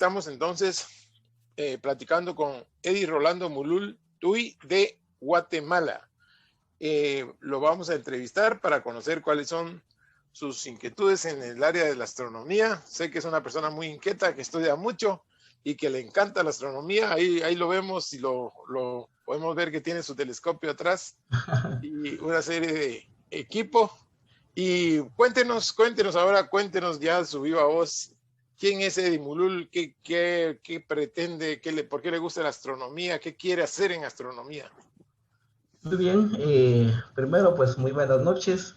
Estamos entonces platicando con Eddie Rolando Mulul Tuy de Guatemala. Lo vamos a entrevistar para conocer cuáles son sus inquietudes en el área de la astronomía. Sé que es una persona muy inquieta, que estudia mucho y que le encanta la astronomía. Ahí lo vemos y lo podemos ver que tiene su telescopio atrás y una serie de equipo. Y cuéntenos ahora, cuéntenos ya su viva voz. ¿Quién es Eddie Mulul? ¿Qué pretende? ¿Por qué le gusta la astronomía? ¿Qué quiere hacer en astronomía? Muy bien, primero pues muy buenas noches.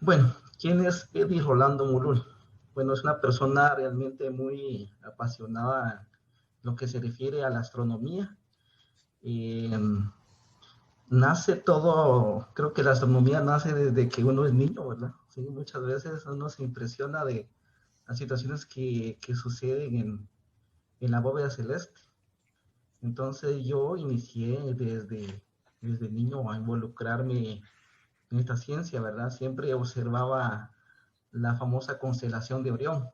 Bueno, ¿quién es Eddie Rolando Mulul? Bueno, es una persona realmente muy apasionada en lo que se refiere a la astronomía. Eh, Nace todo, creo que la astronomía nace desde que uno es niño, ¿verdad? Sí, muchas veces uno se impresiona de las situaciones que suceden en la bóveda celeste. Entonces yo inicié desde niño a involucrarme en esta ciencia, ¿verdad? Siempre observaba la famosa constelación de Orión.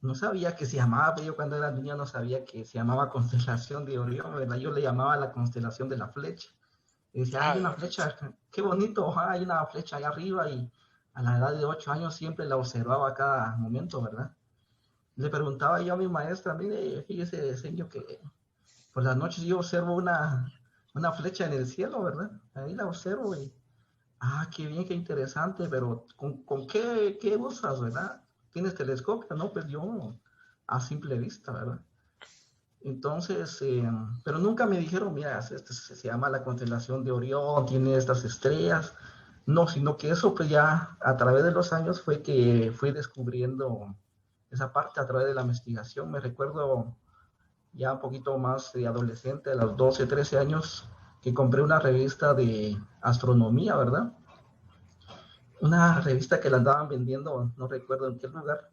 No sabía que se llamaba, yo cuando era niño no sabía que se llamaba constelación de Orión, ¿verdad? Yo le llamaba la constelación de la flecha. Y decía, hay De una la flecha. flecha, qué bonito, hay una flecha allá arriba, y a la edad de 8 años siempre la observaba a cada momento, ¿verdad? Le preguntaba yo a mi maestra, mire, fíjese, señor, que por las noches yo observo una flecha en el cielo, ¿verdad? Ahí la observo y, qué bien, qué interesante, pero ¿con qué usas, verdad? ¿Tienes telescopio? No, pues yo a simple vista, ¿verdad? Entonces, pero nunca me dijeron, mira, este se llama la constelación de Orión, tiene estas estrellas. No, sino que eso pues ya a través de los años fue que fui descubriendo esa parte a través de la investigación. Me recuerdo ya un poquito más de adolescente, a los 12, 13 años, que compré una revista de astronomía, ¿verdad? Una revista que la andaban vendiendo, no recuerdo en qué lugar,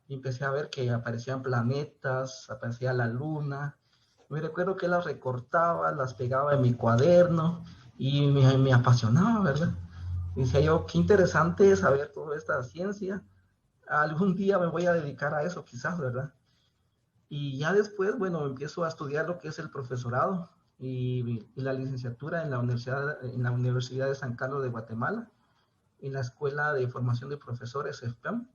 y empecé a ver que aparecían planetas, aparecía la luna. Me recuerdo que las recortaba, las pegaba en mi cuaderno y me apasionaba, ¿verdad? Y decía yo, qué interesante saber toda esta ciencia. Algún día me voy a dedicar a eso, quizás, ¿verdad? Y ya después, bueno, empiezo a estudiar lo que es el profesorado y la licenciatura en la Universidad de San Carlos de Guatemala, en la Escuela de Formación de Profesores, EFPEM.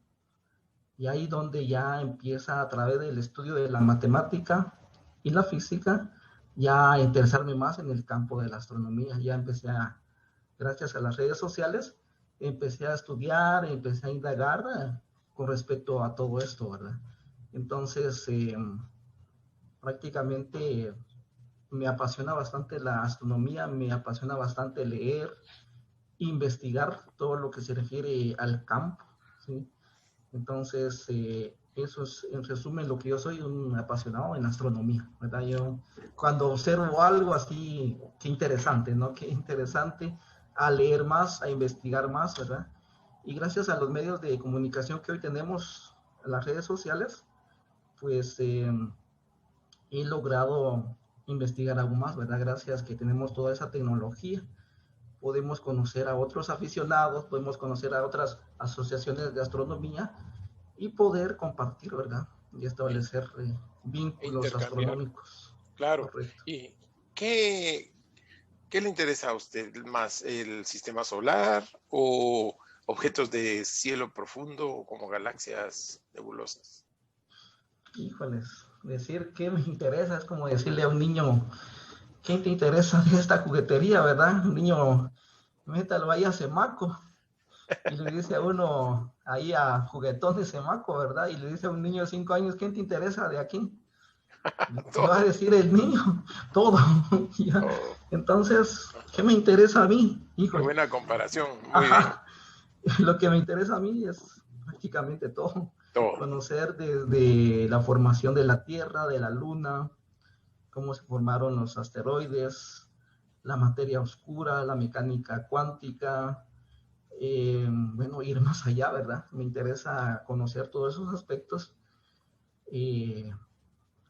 Y ahí donde ya empieza a través del estudio de la matemática y la física, ya a interesarme más en el campo de la astronomía. Ya gracias a las redes sociales, empecé a estudiar, empecé a indagar con respecto a todo esto, ¿verdad? Entonces, prácticamente me apasiona bastante la astronomía, me apasiona bastante leer, investigar todo lo que se refiere al campo, ¿sí? Entonces, eso es en resumen lo que yo soy, un apasionado en astronomía, ¿verdad? Yo cuando observo algo así, qué interesante, ¿no? Qué interesante, a leer más, a investigar más, ¿verdad? Y gracias a los medios de comunicación que hoy tenemos, las redes sociales, pues he logrado investigar aún más, ¿verdad? Gracias que tenemos toda esa tecnología, podemos conocer a otros aficionados, podemos conocer a otras asociaciones de astronomía y poder compartir, ¿verdad? Y establecer E vínculos intercambiar, astronómicos. claro. Correcto. ¿Y qué le interesa a usted más? ¿El sistema solar o objetos de cielo profundo como galaxias nebulosas? Híjoles, decir qué me interesa es como decirle a un niño, ¿qué te interesa de esta juguetería, verdad? Un niño, métalo ahí a Semaco. Y le dice a uno, ahí a juguetón de Semaco, ¿verdad? Y le dice a un niño de 5 años, ¿qué te interesa de aquí? ¿Qué va a Todo, decir el niño? Todo. ¿Ya? todo. Entonces, ¿qué me interesa a mí? Qué Híjole. buena comparación. Muy bien. Ajá. Lo que me interesa a mí es prácticamente todo. Todo. Conocer desde la formación de la Tierra, de la Luna, cómo se formaron los asteroides, la materia oscura, la mecánica cuántica, bueno, ir más allá, ¿verdad? Me interesa conocer todos esos aspectos. Eh,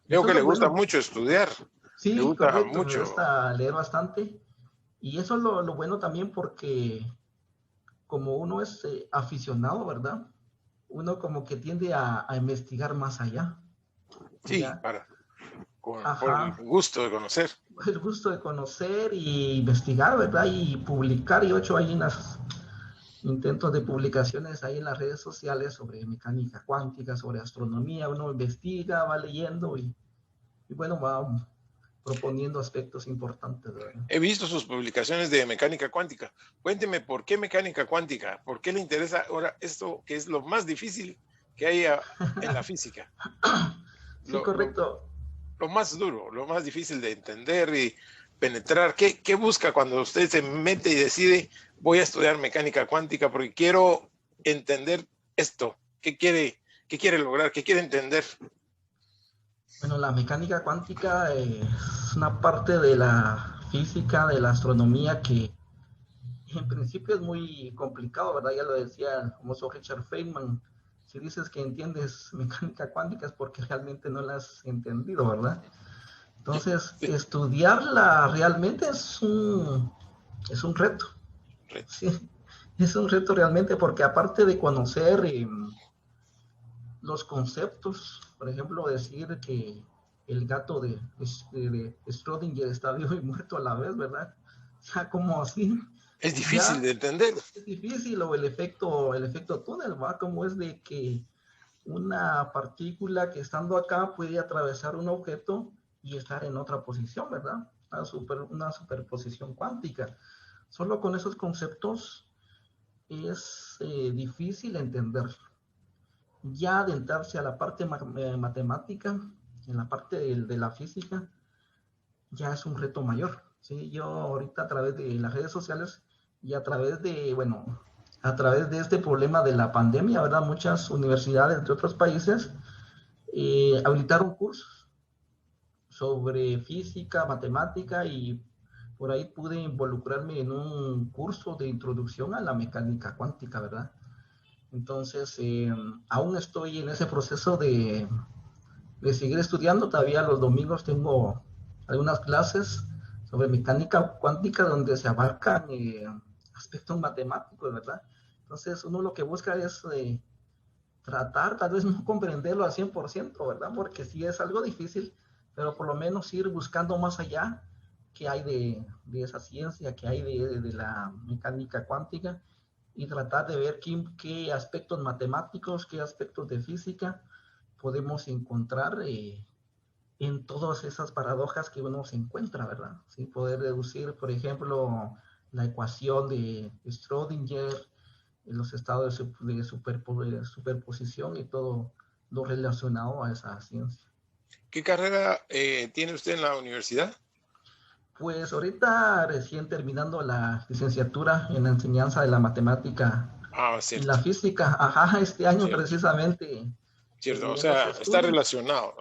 Veo Eso que es le lo gusta bueno. mucho estudiar. Le Sí, gusta correcto, me mucho. gusta leer bastante. Y eso es lo bueno también porque como uno es aficionado, ¿verdad? Uno como que tiende a investigar más allá. Sí, ¿ya? por el Ajá, gusto de conocer. el gusto de conocer y investigar, ¿verdad? Y publicar. Yo he hecho ahí unos intentos de publicaciones ahí en las redes sociales sobre mecánica cuántica, sobre astronomía. Uno investiga, va leyendo y bueno, va proponiendo aspectos importantes, ¿verdad? He visto sus publicaciones de mecánica cuántica. Cuénteme por qué mecánica cuántica, por qué le interesa ahora esto que es lo más difícil que hay en la física, Sí, lo, lo, correcto. lo más duro, lo más difícil de entender y penetrar. ¿Qué busca cuando usted se mete y decide voy a estudiar mecánica cuántica porque quiero entender esto? Qué quiere lograr? ¿Qué quiere entender? Bueno, la mecánica cuántica es una parte de la física, de la astronomía que en principio es muy complicado, ¿verdad? Ya lo decía el famoso Richard Feynman. Si dices que entiendes mecánica cuántica es porque realmente no la has entendido, ¿verdad? Entonces, Sí, estudiarla realmente es un reto, reto. ¿sí? Es un reto realmente porque aparte de conocer los conceptos, por ejemplo, decir que el gato de Schrödinger está vivo y muerto a la vez, ¿verdad? Ya como así, Es difícil ya de entender. es difícil, o el efecto túnel, ¿va? Como es de que una partícula que estando acá puede atravesar un objeto y estar en otra posición, ¿verdad? Una superposición cuántica. Solo con esos conceptos es difícil entender. Ya adentrarse a la parte matemática, en la parte de la física, ya es un reto mayor. ¿Sí? Yo ahorita a través de las redes sociales y a través de, bueno, a través de este problema de la pandemia, ¿verdad? Muchas universidades de otros países habilitaron cursos sobre física, matemática y por ahí pude involucrarme en un curso de introducción a la mecánica cuántica, ¿verdad? Entonces, aún estoy en ese proceso de seguir estudiando. Todavía los domingos tengo algunas clases sobre mecánica cuántica donde se abarcan aspectos matemáticos, ¿verdad? Entonces, uno lo que busca es tratar, tal vez no comprenderlo al 100%, ¿verdad? Porque sí es algo difícil, pero por lo menos ir buscando más allá qué hay de esa ciencia, qué hay de la mecánica cuántica y tratar de ver qué aspectos matemáticos, qué aspectos de física podemos encontrar en todas esas paradojas que uno se encuentra, ¿verdad? ¿Sí? Poder deducir, por ejemplo, la ecuación de Schrödinger, los estados de superposición y todo lo relacionado a esa ciencia. ¿Qué carrera tiene usted en la universidad? Pues ahorita recién terminando la licenciatura en la enseñanza de la matemática Ah, y cierto, la física, ajá, este año cierto, precisamente cierto. O en los sea, está estudios, relacionado.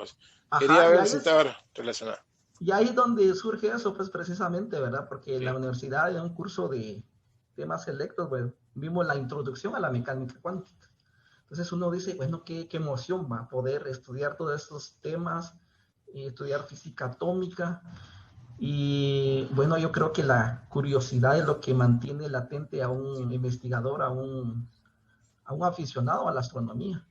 Quería ajá, ver si estaba relacionado. y ahí es donde surge eso, pues precisamente, ¿verdad? Porque en la Sí. universidad hay un curso de temas selectos, pues, vimos la introducción a la mecánica cuántica. Entonces uno dice, bueno, qué emoción va a poder estudiar todos estos temas, estudiar física atómica. Y bueno, yo creo que la curiosidad es lo que mantiene latente a un investigador, a un aficionado a la astronomía.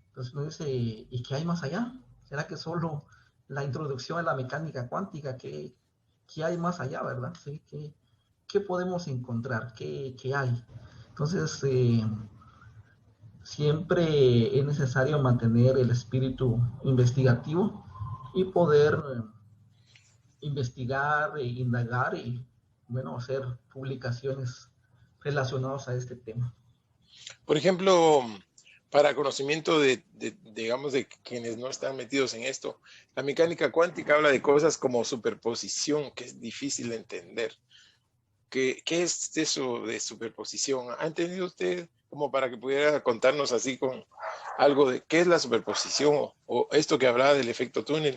Entonces uno dice, ¿y qué hay más allá? ¿Será que solo la introducción a la mecánica cuántica? ¿Qué hay más allá, verdad? ¿Sí? ¿Qué podemos encontrar? ¿Qué hay? Entonces, siempre es necesario mantener el espíritu investigativo y poder investigar, indagar y, bueno, hacer publicaciones relacionadas a este tema. Por ejemplo, para conocimiento digamos, de quienes no están metidos en esto, la mecánica cuántica habla de cosas como superposición, que es difícil de entender. ¿Qué es eso de superposición? ¿Ha entendido usted como para que pudiera contarnos así con algo de qué es la superposición o esto que hablaba del efecto túnel?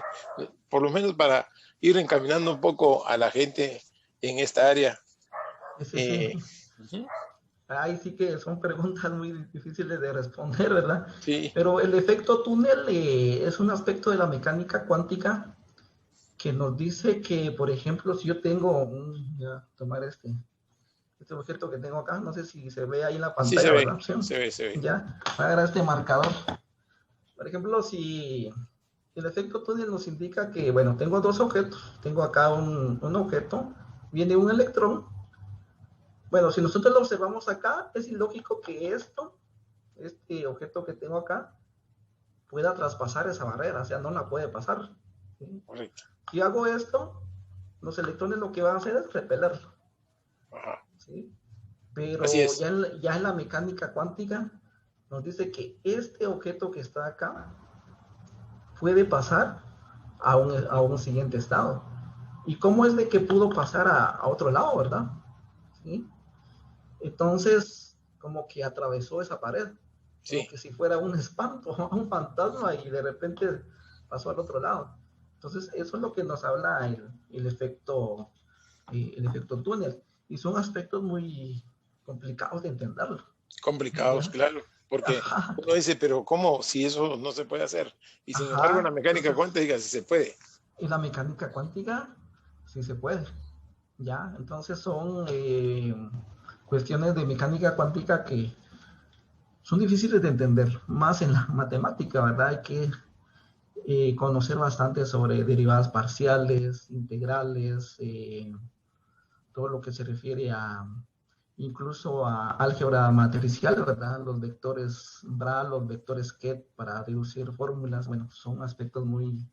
Por lo menos para ir encaminando un poco a la gente en esta área. Sí, sí. Eh, uh-huh. Ahí sí que son preguntas muy difíciles de responder, ¿verdad? Sí, Pero el efecto túnel es un aspecto de la mecánica cuántica que nos dice que, por ejemplo, si yo tengo ya, tomar este objeto que tengo acá, no sé si se ve ahí en la sí pantalla, ¿verdad? Sí, se ve. ya, voy a agarrar este marcador. Por ejemplo, si el efecto túnel nos indica que, bueno, tengo dos objetos. Tengo acá un objeto, viene un electrón. Bueno, si nosotros lo observamos acá, es ilógico que este objeto que tengo acá, pueda traspasar esa barrera, o sea, no la puede pasar. ¿Sí? Correcto. Si hago esto, los electrones lo que van a hacer es repelerlo. Ajá. ¿Sí? Así Pero es. ya en la mecánica cuántica nos dice que este objeto que está acá puede pasar a un siguiente estado. ¿Y cómo es de que pudo pasar a otro lado, verdad? ¿Sí? Entonces, como que atravesó esa pared, como Sí, que si fuera un espanto, un fantasma, y de repente pasó al otro lado. Entonces, eso es lo que nos habla el efecto túnel. Y son aspectos muy complicados de entenderlo. complicados, ¿Ya? claro, porque Ajá, uno dice, pero ¿cómo si eso no se puede hacer? Y sin embargo, en la ajá. mecánica Entonces, cuántica sí se puede. en la mecánica cuántica, sí se puede. ¿Ya? Entonces, son cuestiones de mecánica cuántica que son difíciles de entender, más en la matemática, ¿verdad? Hay que conocer bastante sobre derivadas parciales, integrales, todo lo que se refiere a incluso a álgebra matricial, ¿verdad? Los vectores BRA, los vectores Ket para deducir fórmulas, bueno, son aspectos muy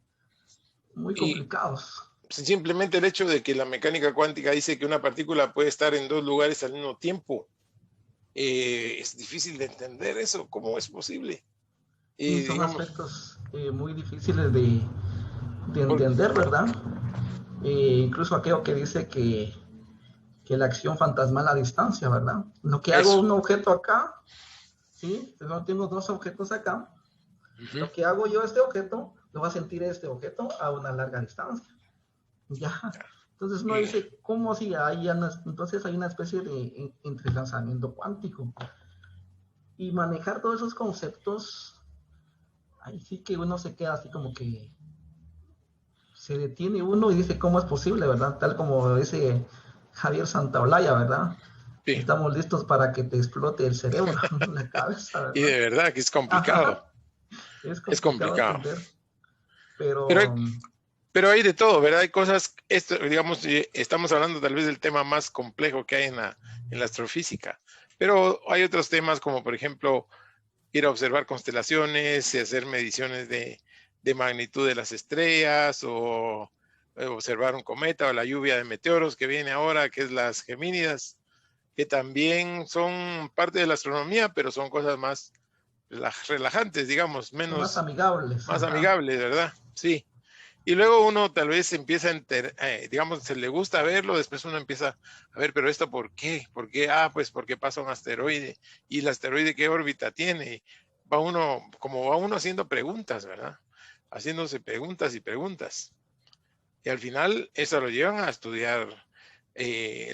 Y complicados. simplemente el hecho de que la mecánica cuántica dice que una partícula puede estar en dos lugares al mismo tiempo, es difícil de entender eso, ¿cómo es posible? Sí, Y son digamos, aspectos muy difíciles de por- entender, ¿verdad? Incluso aquello que dice que la acción fantasmal a distancia, ¿verdad? Lo que hago eso. un objeto acá, ¿sí? Yo tengo dos objetos acá. Ujú. Lo que hago yo este objeto, lo va a sentir este objeto a una larga distancia. Ya. Entonces uno Y, dice, ¿cómo si hay entonces hay una especie de entrelazamiento cuántico? Y manejar todos esos conceptos, ahí sí que uno se queda así como que se detiene uno y dice, ¿cómo es posible, verdad? Tal como dice Javier Santaolalla, ¿verdad? sí, Estamos listos para que te explote el cerebro, la cabeza, y ¿verdad? de verdad que es complicado, Ajá, es es complicado complicado. entender, Pero hay, pero pero hay de todo, ¿verdad? Hay cosas, esto, digamos, estamos hablando tal vez del tema más complejo que hay en la astrofísica, pero hay otros temas como, por ejemplo, ir a observar constelaciones y hacer mediciones de magnitud de las estrellas o observar un cometa o la lluvia de meteoros que viene ahora, que es las Gemínidas, que también son parte de la astronomía, pero son cosas más relajantes, digamos, son más menos, amigables, más ajá. amigables, ¿verdad? Sí. Y luego uno tal vez empieza a digamos, se le gusta verlo, después uno empieza a ver, pero esto ¿por qué? ¿Por qué? Ah, pues porque pasa un asteroide. ¿Y el asteroide qué órbita tiene? Va uno, como va uno haciendo preguntas, ¿verdad? Haciéndose preguntas y preguntas. Y al final eso lo llevan a estudiar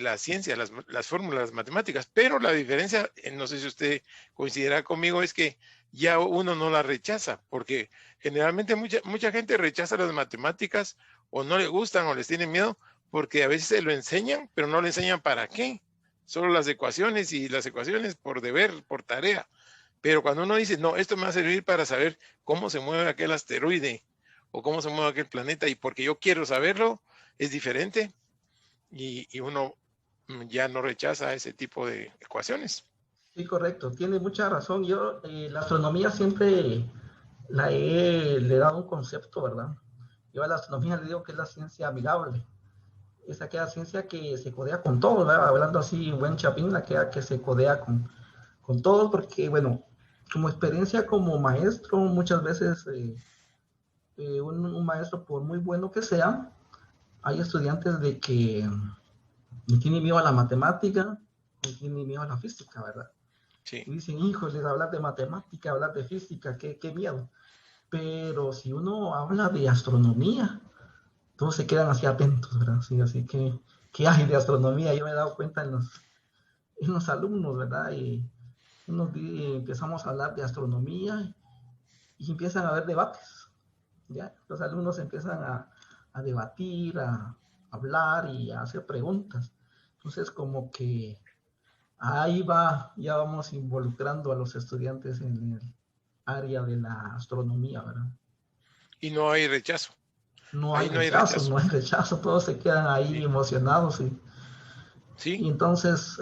la ciencia, las fórmulas matemáticas. Pero la diferencia, no sé si usted coincidirá conmigo, es que ya uno no la rechaza, porque generalmente mucha gente rechaza las matemáticas o no le gustan o les tiene miedo porque a veces se lo enseñan, pero no le enseñan para qué. Solo las ecuaciones y las ecuaciones por deber, por tarea. Pero cuando uno dice, no, esto me va a servir para saber cómo se mueve aquel asteroide o cómo se mueve aquel planeta y porque yo quiero saberlo, es diferente y uno ya no rechaza ese tipo de ecuaciones. Sí, correcto, tiene mucha razón. Yo, la astronomía siempre le he dado un concepto, ¿verdad? Yo a la astronomía le digo que es la ciencia amigable. Es aquella ciencia que se codea con todos, ¿verdad? Hablando así, buen chapín, aquella que se codea con todos, porque, bueno, como experiencia como maestro, muchas veces un maestro, por muy bueno que sea, hay estudiantes de que le tienen miedo a la matemática, le tienen miedo a la física, ¿verdad? Sí, Y dicen, híjole, hablar de matemática, hablar de física, qué miedo. Pero si uno habla de astronomía, todos se quedan así atentos, ¿verdad? Sí, así que, ¿qué hay de astronomía? Yo me he dado cuenta en los alumnos, ¿verdad? Y empezamos a hablar de astronomía y empiezan a haber debates, ¿ya? Los alumnos empiezan a debatir, a hablar y a hacer preguntas. Entonces, como que ahí va, ya vamos involucrando a los estudiantes en el área de la astronomía, ¿verdad? Y no hay rechazo. No hay Ahí no hay rechazo, rechazo. no hay rechazo, todos se quedan ahí Sí. emocionados. Sí, Y entonces,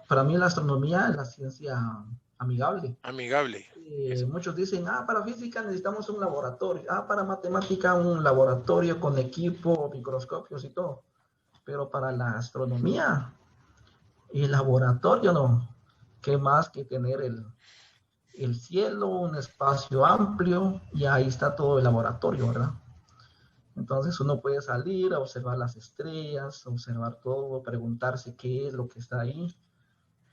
para mí la astronomía es la ciencia amigable. amigable. Eso. Muchos dicen, para física necesitamos un laboratorio, para matemática un laboratorio con equipo, microscopios y todo. Pero para la astronomía, el laboratorio no. ¿Qué más que tener el cielo, un espacio amplio y ahí está todo el laboratorio, ¿verdad? Entonces uno puede salir a observar las estrellas, observar todo, preguntarse qué es lo que está ahí.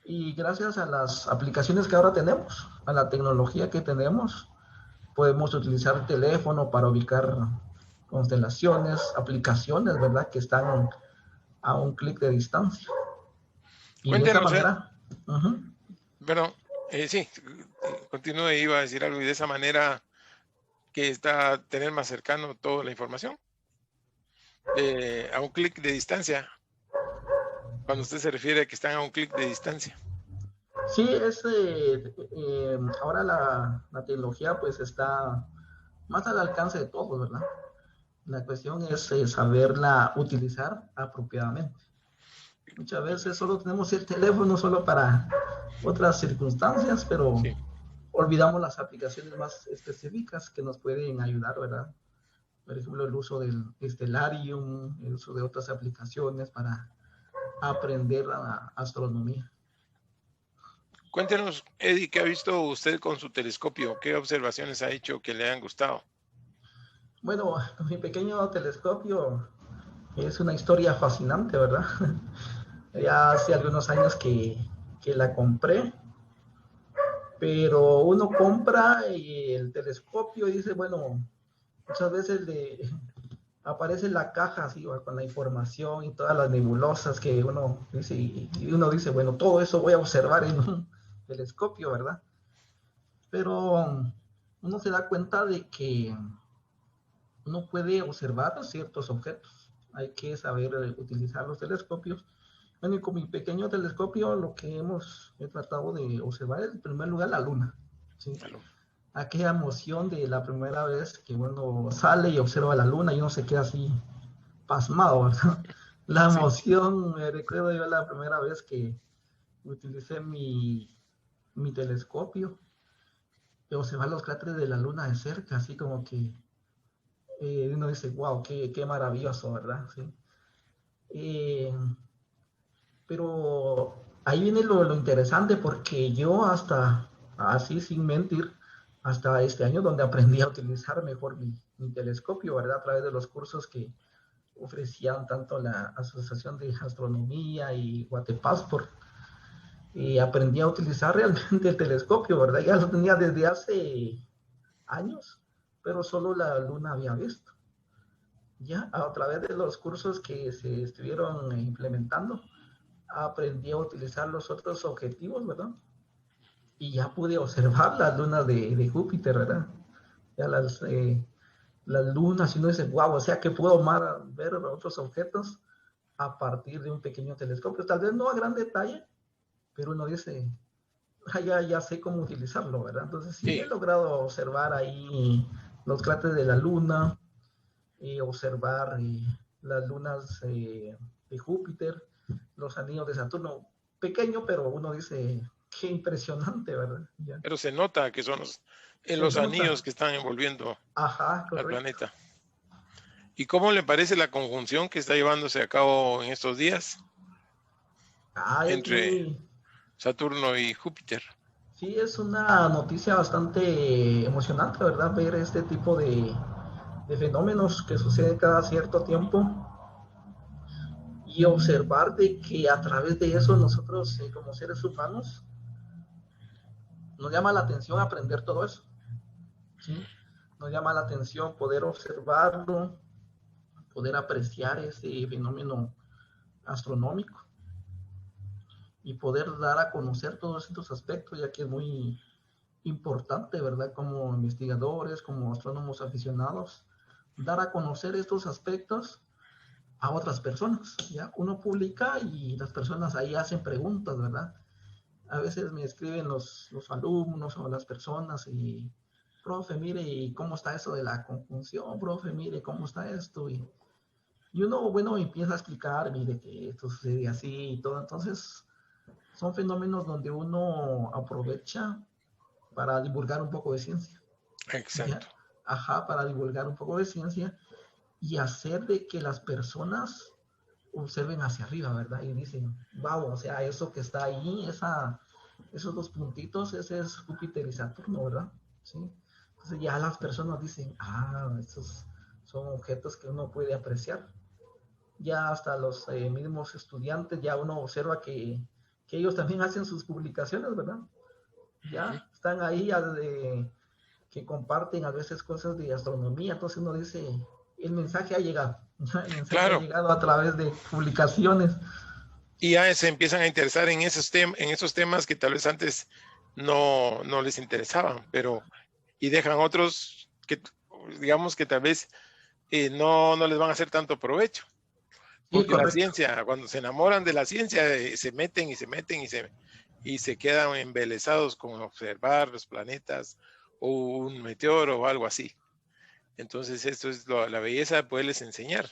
Y gracias a las aplicaciones que ahora tenemos, a la tecnología que tenemos, podemos utilizar el teléfono para ubicar constelaciones, aplicaciones, ¿verdad? Que están a un clic de distancia. Y de esa Cuéntenos, manera, bueno, sí, continúe, iba a decir algo, y de esa manera que está a tener más cercano toda la información, a un clic de distancia, cuando usted se refiere a que están a un clic de distancia. sí, ahora la tecnología pues está más al alcance de todos, ¿verdad? La cuestión es saberla utilizar apropiadamente. Muchas veces solo tenemos el teléfono solo para otras circunstancias, pero Sí. olvidamos las aplicaciones más específicas que nos pueden ayudar, ¿verdad? Por ejemplo, el uso del Stellarium, el uso de otras aplicaciones para aprender la astronomía. Cuéntenos, Eddie, ¿qué ha visto usted con su telescopio? ¿Qué observaciones ha hecho que le han gustado? Bueno, mi pequeño telescopio es una historia fascinante, ¿verdad? Ya hace algunos años que la compré, pero uno compra el telescopio y dice, bueno, muchas veces aparece la caja así, con la información y todas las nebulosas que uno dice, y uno dice, bueno, todo eso voy a observar en un telescopio, ¿verdad? Pero uno se da cuenta de que uno puede observar ciertos objetos. Hay que saber utilizar los telescopios. Bueno, y con mi pequeño telescopio lo que he tratado de observar es en primer lugar la luna. ¿Sí? Aquella emoción de la primera vez que uno sale y observa la luna y uno se queda así pasmado, ¿verdad? La Sí. emoción, me recuerdo yo la primera vez que utilicé mi telescopio y observar los cráteres de la luna de cerca, así como que uno dice, wow, qué maravilloso, ¿verdad? Sí. Eh, pero ahí viene lo interesante porque yo hasta, así sin mentir, hasta este año donde aprendí a utilizar mejor mi telescopio, ¿verdad? A través de los cursos que ofrecían tanto la Asociación de Astronomía y Guatepassport. Y aprendí a utilizar realmente el telescopio, ¿verdad? Ya lo tenía desde hace años, pero solo la luna había visto. Ya a través de los cursos que se estuvieron implementando, aprendí a utilizar los otros objetivos, ¿verdad? Y ya pude observar las lunas de Júpiter, ¿verdad? Ya las lunas, y uno dice, wow, o sea que puedo ver otros objetos a partir de un pequeño telescopio. Tal vez no a gran detalle, pero uno dice, ya sé cómo utilizarlo, ¿verdad? Entonces sí he Sí. logrado observar ahí los cráteres de la luna, y observar las lunas de Júpiter, los anillos de Saturno. Pequeño, pero uno dice, qué impresionante, ¿verdad? Ya. Pero se nota que son Se los anillos nota. que están envolviendo Ajá, al correcto. planeta. ¿Y cómo le parece la conjunción que está llevándose a cabo en estos días Es entre muy, Saturno y Júpiter? sí, es una noticia bastante emocionante, ¿verdad? Ver este tipo de fenómenos que suceden cada cierto tiempo y observar de que a través de eso nosotros como seres humanos nos llama la atención aprender todo eso, ¿sí? Nos llama la atención poder observarlo, poder apreciar ese fenómeno astronómico y poder dar a conocer todos estos aspectos, ya que es muy importante, ¿verdad? Como investigadores, como astrónomos aficionados, dar a conocer estos aspectos a otras personas, ¿ya? Uno publica y las personas ahí hacen preguntas, ¿verdad? A veces me escriben los alumnos o las personas y profe, mire, ¿y cómo está eso de la conjunción? Profe, mire, ¿cómo está esto? Y uno, bueno, empieza a explicar, mire, que esto sucede así y todo. Entonces, son fenómenos donde uno aprovecha para divulgar un poco de ciencia. Exacto. ¿Ya? Ajá, para divulgar un poco de ciencia y hacer de que las personas observen hacia arriba, ¿verdad? Y dicen, wow, o sea, eso que está ahí, esos dos puntitos, ese es Júpiter y Saturno, ¿verdad? ¿Sí? Entonces ya las personas dicen, estos son objetos que uno puede apreciar. Ya hasta los mismos estudiantes, ya uno observa que ellos también hacen sus publicaciones, ¿verdad? Ya están ahí que comparten a veces cosas de astronomía, entonces uno dice, el mensaje ha llegado, ¿ya? El mensaje ha Claro. llegado a través de publicaciones. Y ya se empiezan a interesar en esos temas que tal vez antes no les interesaban, pero y dejan otros que, digamos que tal vez no les van a hacer tanto provecho. Sí, Porque la correcto. ciencia, cuando se enamoran de la ciencia, se meten y se quedan embelesados con observar los planetas o un meteoro o algo así. Entonces, esto es la belleza de poderles enseñar.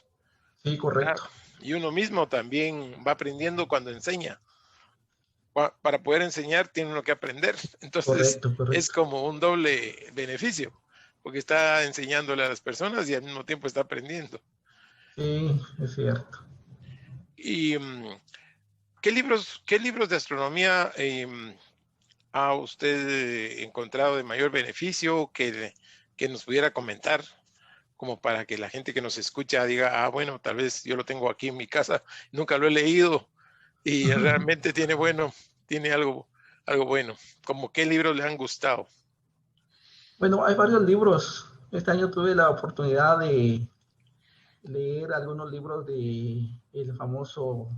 Sí, Claro. correcto. Y uno mismo también va aprendiendo cuando enseña. Para poder enseñar tiene uno que aprender. Entonces, Correcto, es correcto. como un doble beneficio, porque está enseñándole a las personas y al mismo tiempo está aprendiendo. Sí, es cierto. Y ¿qué libros de astronomía ha usted encontrado de mayor beneficio que nos pudiera comentar? Como para que la gente que nos escucha diga, bueno, tal vez yo lo tengo aquí en mi casa, nunca lo he leído y realmente tiene algo bueno. ¿Como qué libros le han gustado? Bueno, hay varios libros. Este año tuve la oportunidad de leer algunos libros de el famoso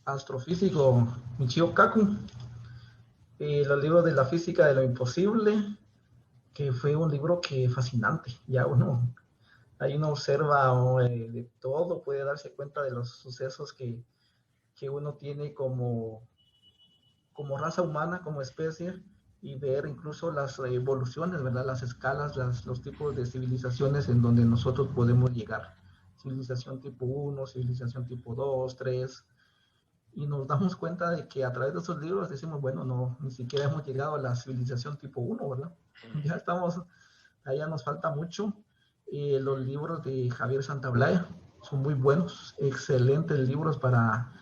astrofísico Michio Kaku, los libros de la física de lo imposible, que fue un libro que fascinante. Ya ahí uno observa de todo, puede darse cuenta de los sucesos que uno tiene como raza humana, como especie, y ver incluso las evoluciones, ¿verdad? Las escalas, los tipos de civilizaciones en donde nosotros podemos llegar. Civilización tipo 1, civilización tipo 2, 3, y nos damos cuenta de que a través de esos libros decimos, bueno, no, ni siquiera hemos llegado a la civilización tipo 1, ¿verdad? Ya estamos, allá nos falta mucho. Los libros de Javier Santaolalla son muy buenos, excelentes libros para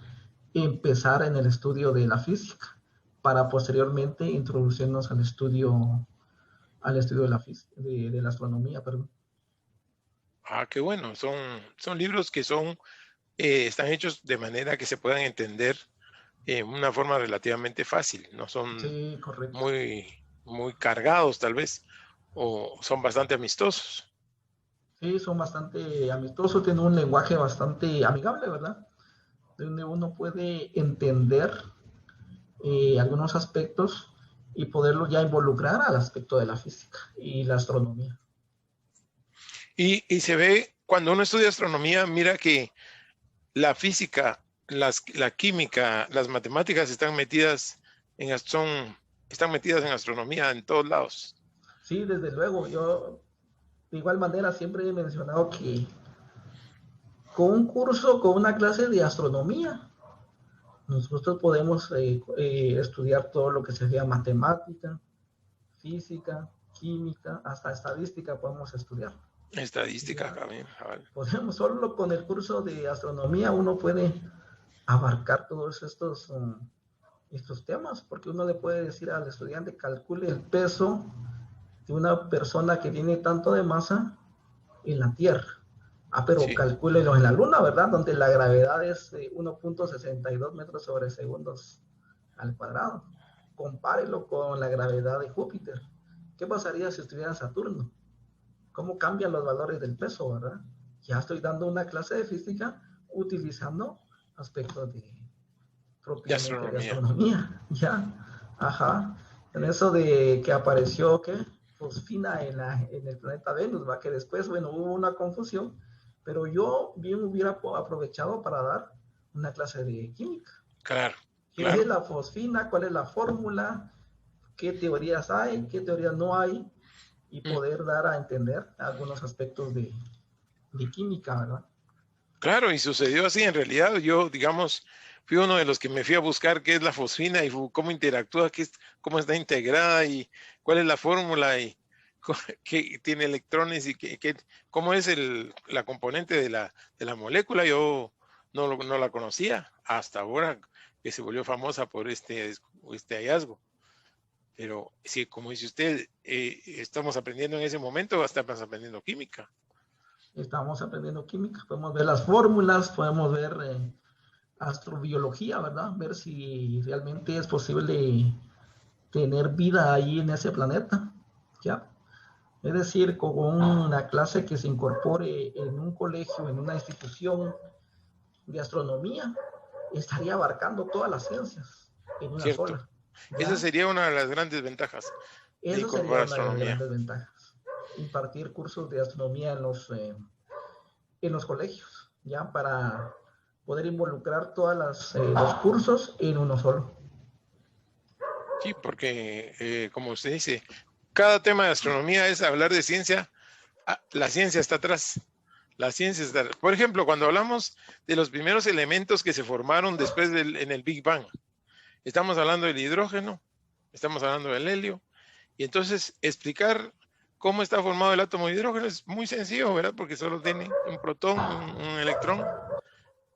empezar en el estudio de la física, para posteriormente introducirnos al estudio de la física, de la astronomía, perdón. Qué bueno. Son libros que están hechos de manera que se puedan entender en una forma relativamente fácil. No son Sí, correcto. muy cargados tal vez, o son bastante amistosos. Sí, son bastante amistosos, tienen un lenguaje bastante amigable, ¿verdad? Donde uno puede entender algunos aspectos y poderlo ya involucrar al aspecto de la física y la astronomía. Y se ve, cuando uno estudia astronomía, mira que la física, la química, las matemáticas están metidas en astronomía en todos lados. Sí, desde luego, yo de igual manera siempre he mencionado que con un curso, con una clase de astronomía, nosotros podemos estudiar todo lo que sería matemática, física, química, hasta estadística podemos estudiar. Estadística Ya también. podemos, solo con el curso de astronomía uno puede abarcar todos estos temas, porque uno le puede decir al estudiante, calcule el peso de una persona que tiene tanto de masa en la Tierra. Pero Sí, calcúlelo en la Luna, ¿verdad? Donde la gravedad es 1.62 metros sobre segundos al cuadrado. Compárelo con la gravedad de Júpiter. ¿Qué pasaría si estuviera en Saturno? ¿Cómo cambian los valores del peso, verdad? Ya estoy dando una clase de física utilizando aspectos de propiamente de astronomía. astronomía, ¿ya? Ajá. En eso de que apareció, ¿qué? Fosfina en el planeta Venus, ¿va? Que después, bueno, hubo una confusión, pero yo bien hubiera aprovechado para dar una clase de química. Claro, ¿Qué claro. es la fosfina? ¿Cuál es la fórmula? ¿Qué teorías hay? ¿Qué teorías no hay? y poder dar a entender algunos aspectos de química, ¿verdad? Claro, y sucedió así. En realidad, yo, digamos, fui uno de los que me fui a buscar qué es la fosfina y cómo interactúa, cómo está integrada y cuál es la fórmula y qué tiene electrones y cómo es la componente de la molécula. Yo no la conocía hasta ahora que se volvió famosa por este hallazgo. Pero sí, como dice usted, estamos aprendiendo en ese momento, estamos aprendiendo química. Estamos aprendiendo química, podemos ver las fórmulas, podemos ver astrobiología, ¿verdad? Ver si realmente es posible tener vida ahí en ese planeta, ¿ya? Es decir, con una clase que se incorpore en un colegio, en una institución de astronomía, estaría abarcando todas las ciencias en una Cierto. sola, Esa ¿ya? sería una de las grandes ventajas de Eso sería incorporar una de las astronomía. grandes ventajas, impartir cursos de astronomía en los colegios, ¿ya? Para poder involucrar todos los cursos en uno solo. Sí, porque como usted dice, cada tema de astronomía es hablar de ciencia. La ciencia está atrás. La ciencia está. Por ejemplo, cuando hablamos de los primeros elementos que se formaron después en el Big Bang, estamos hablando del hidrógeno, estamos hablando del helio, y entonces explicar cómo está formado el átomo de hidrógeno es muy sencillo, ¿verdad? Porque solo tiene un protón, un electrón,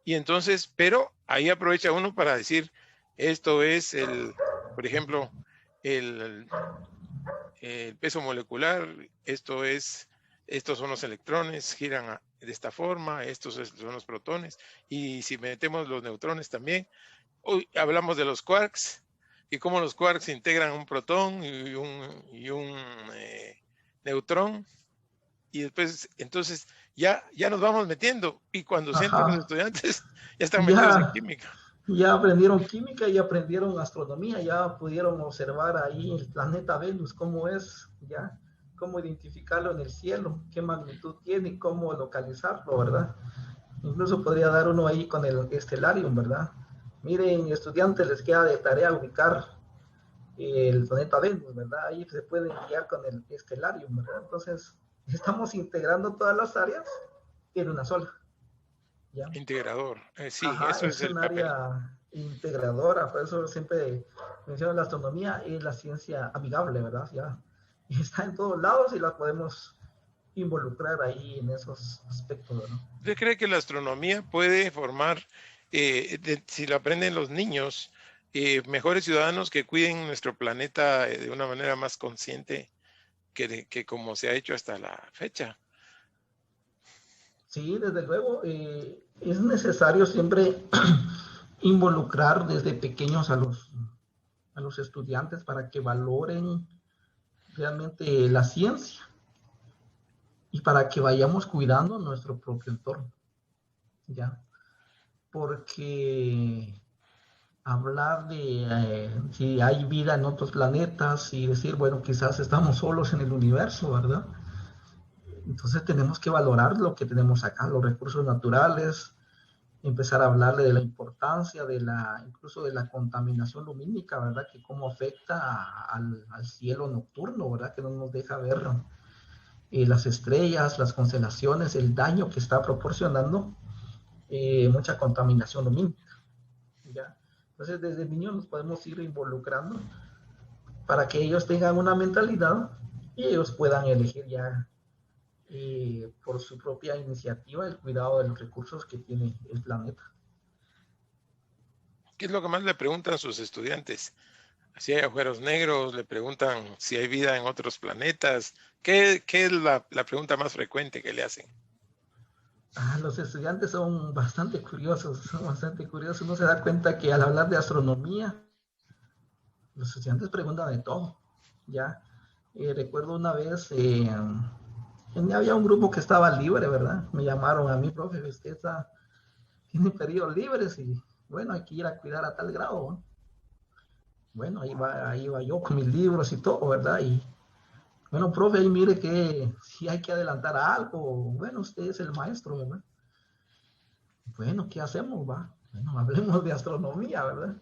y entonces, pero ahí aprovecha uno para decir, esto es por ejemplo, el, el peso molecular, estos son los electrones, giran de esta forma, estos son los protones, y si metemos los neutrones también, hoy hablamos de los quarks, y cómo los quarks integran un protón y un neutrón, y después, entonces, ya nos vamos metiendo, y cuando se entran los Ajá. estudiantes, ya están metidos en química. Ya aprendieron química y aprendieron astronomía, ya pudieron observar ahí el planeta Venus, cómo es, ya, cómo identificarlo en el cielo, qué magnitud tiene, cómo localizarlo, ¿verdad? Incluso podría dar uno ahí con el Stellarium, ¿verdad? Miren, estudiantes, les queda de tarea ubicar el planeta Venus, ¿verdad? Ahí se pueden guiar con el Stellarium, ¿verdad? Entonces, estamos integrando todas las áreas en una sola, ¿ya? Integrador, sí, Ajá, eso es es el un papel. área integradora, por eso siempre menciono la astronomía y la ciencia amigable, ¿verdad? Ya está en todos lados y la podemos involucrar ahí en esos aspectos, ¿no? ¿Usted cree que la astronomía puede formar, si lo aprenden los niños, mejores ciudadanos que cuiden nuestro planeta de una manera más consciente que como se ha hecho hasta la fecha? Sí, desde luego, es necesario siempre involucrar desde pequeños a los estudiantes para que valoren realmente la ciencia y para que vayamos cuidando nuestro propio entorno, ¿ya? Porque hablar de si hay vida en otros planetas y decir, bueno, quizás estamos solos en el universo, ¿verdad? Entonces tenemos que valorar lo que tenemos acá, los recursos naturales, empezar a hablarle de la importancia incluso de la contaminación lumínica, ¿verdad? Que cómo afecta al cielo nocturno, ¿verdad? Que no nos deja ver las estrellas, las constelaciones, el daño que está proporcionando mucha contaminación lumínica, ¿ya? Entonces desde niños nos podemos ir involucrando para que ellos tengan una mentalidad y ellos puedan elegir ya por su propia iniciativa el cuidado de los recursos que tiene el planeta. ¿Qué es lo que más le preguntan sus estudiantes? Si hay agujeros negros, le preguntan si hay vida en otros planetas. ¿Qué es la pregunta más frecuente que le hacen? Los estudiantes son bastante curiosos, Uno se da cuenta que al hablar de astronomía, los estudiantes preguntan de todo, ¿ya? Recuerdo una vez, había un grupo que estaba libre, ¿verdad? Me llamaron a mí, profe, usted tiene periodos libres y, bueno, hay que ir a cuidar a tal grado, ¿no? Bueno, ahí va yo con mis libros y todo, ¿verdad? Y, bueno, profe, ahí mire que si hay que adelantar algo, bueno, usted es el maestro, ¿verdad? Bueno, ¿qué hacemos, va? Bueno, hablemos de astronomía, ¿verdad?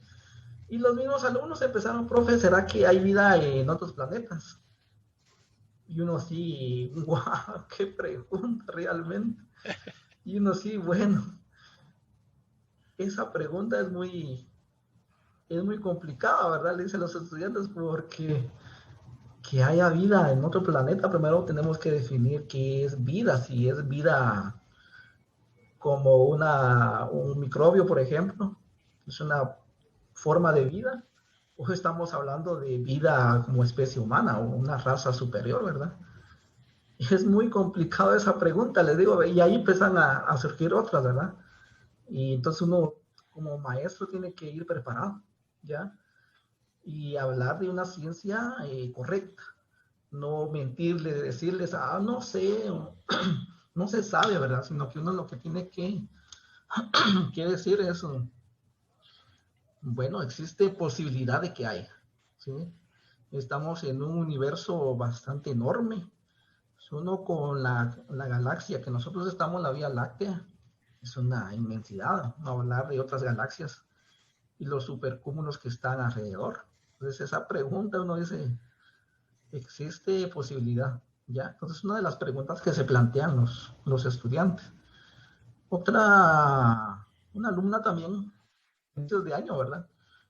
Y los mismos alumnos empezaron, profe, ¿será que hay vida en otros planetas? Y uno sí, wow, qué pregunta realmente. Y uno sí, bueno, esa pregunta es muy complicada, ¿verdad? Le dicen los estudiantes, porque que haya vida en otro planeta, primero tenemos que definir qué es vida, si es vida como un microbio, por ejemplo, es una forma de vida, o estamos hablando de vida como especie humana o una raza superior, ¿verdad? Y es muy complicado esa pregunta, les digo, y ahí empiezan a surgir otras, ¿verdad? Y entonces uno como maestro tiene que ir preparado, ¿ya? Y hablar de una ciencia correcta, no mentirle, decirles, no sé, no se sabe, ¿verdad? Sino que uno lo que tiene que decir es, bueno, existe posibilidad de que haya, ¿sí? Estamos en un universo bastante enorme. Uno con la galaxia que nosotros estamos, la Vía Láctea, es una inmensidad, no hablar de otras galaxias y los supercúmulos que están alrededor. Entonces esa pregunta uno dice, ¿existe posibilidad? ¿Ya? Entonces una de las preguntas que se plantean los estudiantes. Una alumna también, inicios de año, ¿verdad?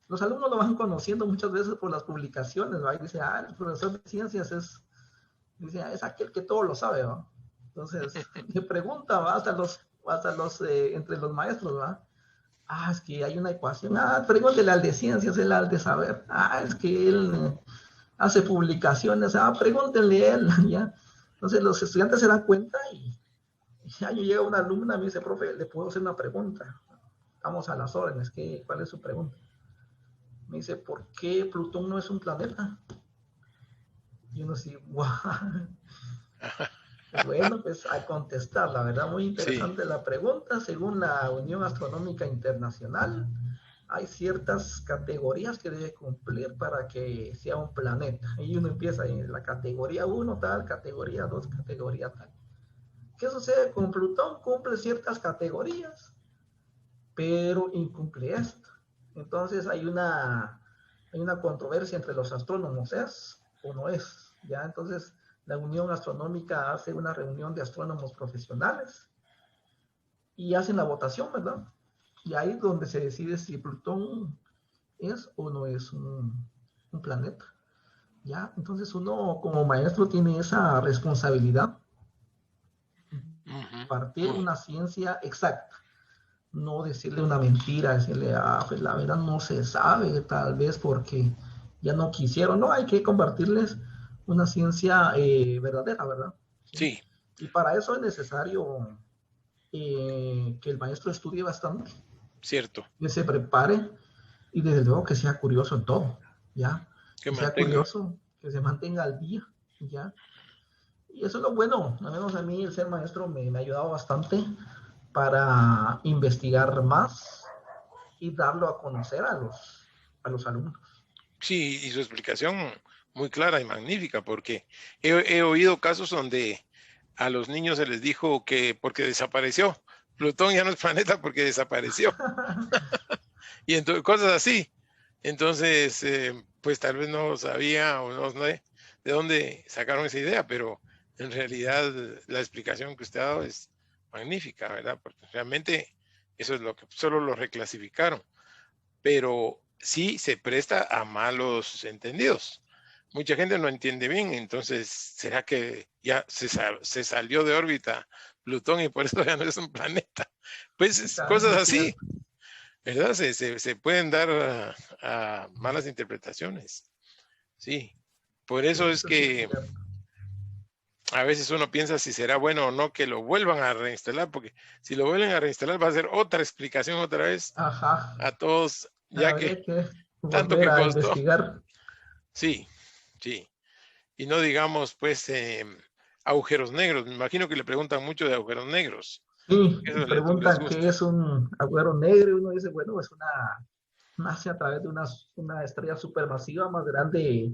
Los alumnos lo van conociendo muchas veces por las publicaciones, ¿va? Y dice, el profesor de ciencias es aquel que todo lo sabe, ¿va? Entonces, le pregunta, ¿va? Entre los maestros, ¿va? Es que hay una ecuación. Pregúntele al de ciencias, él al de saber. Es que él hace publicaciones. Pregúntenle a él, ¿ya? Entonces, los estudiantes se dan cuenta y ya llega una alumna, me dice, profe, ¿le puedo hacer una pregunta? Vamos a las órdenes. ¿Cuál es su pregunta? Me dice, ¿por qué Plutón no es un planeta? Y uno así, wow. Bueno, pues a contestar, la verdad, muy Sí, interesante la pregunta. Según la Unión Astronómica Internacional, hay ciertas categorías que debe cumplir para que sea un planeta. Y uno empieza en la categoría 1 tal, categoría 2 categoría tal. ¿Qué sucede con Plutón? Cumple ciertas categorías, pero incumple esto. Entonces hay una controversia entre los astrónomos, ¿es o no es? ¿Ya? Entonces la Unión Astronómica hace una reunión de astrónomos profesionales y hacen la votación, ¿verdad? Y ahí es donde se decide si Plutón es o no es un planeta. ¿Ya? Entonces uno como maestro tiene esa responsabilidad de impartir muy, una ciencia exacta, no decirle una mentira, decirle, pues la verdad no se sabe, tal vez porque ya no quisieron, no, hay que compartirles una ciencia verdadera, ¿verdad? ¿Sí? sí, Y para eso es necesario que el maestro estudie bastante, cierto, que se prepare y desde luego que sea curioso en todo, ¿ya? que Que sea mantenga. curioso, que se mantenga al día, ¿ya? Y eso es lo bueno, al menos a mí el ser maestro me ha ayudado bastante para investigar más y darlo a conocer a los alumnos. Sí, y su explicación muy clara y magnífica, porque he oído casos donde a los niños se les dijo que porque desapareció, Plutón ya no es planeta porque desapareció, y entonces cosas así. Entonces, pues tal vez no sabía o no sé de dónde sacaron esa idea, pero en realidad la explicación que usted ha dado es magnífica, ¿verdad? Porque realmente eso es lo que solo lo reclasificaron, pero sí se presta a malos entendidos. Mucha gente no entiende bien, entonces, ¿será que ya se salió de órbita Plutón y por eso ya no es un planeta? Pues cosas Es así, cierto. ¿verdad? Se pueden dar a malas interpretaciones. Sí, por eso es Eso sí es que cierto. a veces uno piensa si será bueno o no que lo vuelvan a reinstalar, porque si lo vuelven a reinstalar va a ser otra explicación otra vez Ajá. a todos, ya que Habría que tanto volver que a costó. investigar. Sí, sí. Y no digamos, pues, agujeros negros. Me imagino que le preguntan mucho de agujeros negros. Sí, Eso les preguntan qué gusta. es un agujero negro y uno dice, bueno, es nace a través de una estrella supermasiva más grande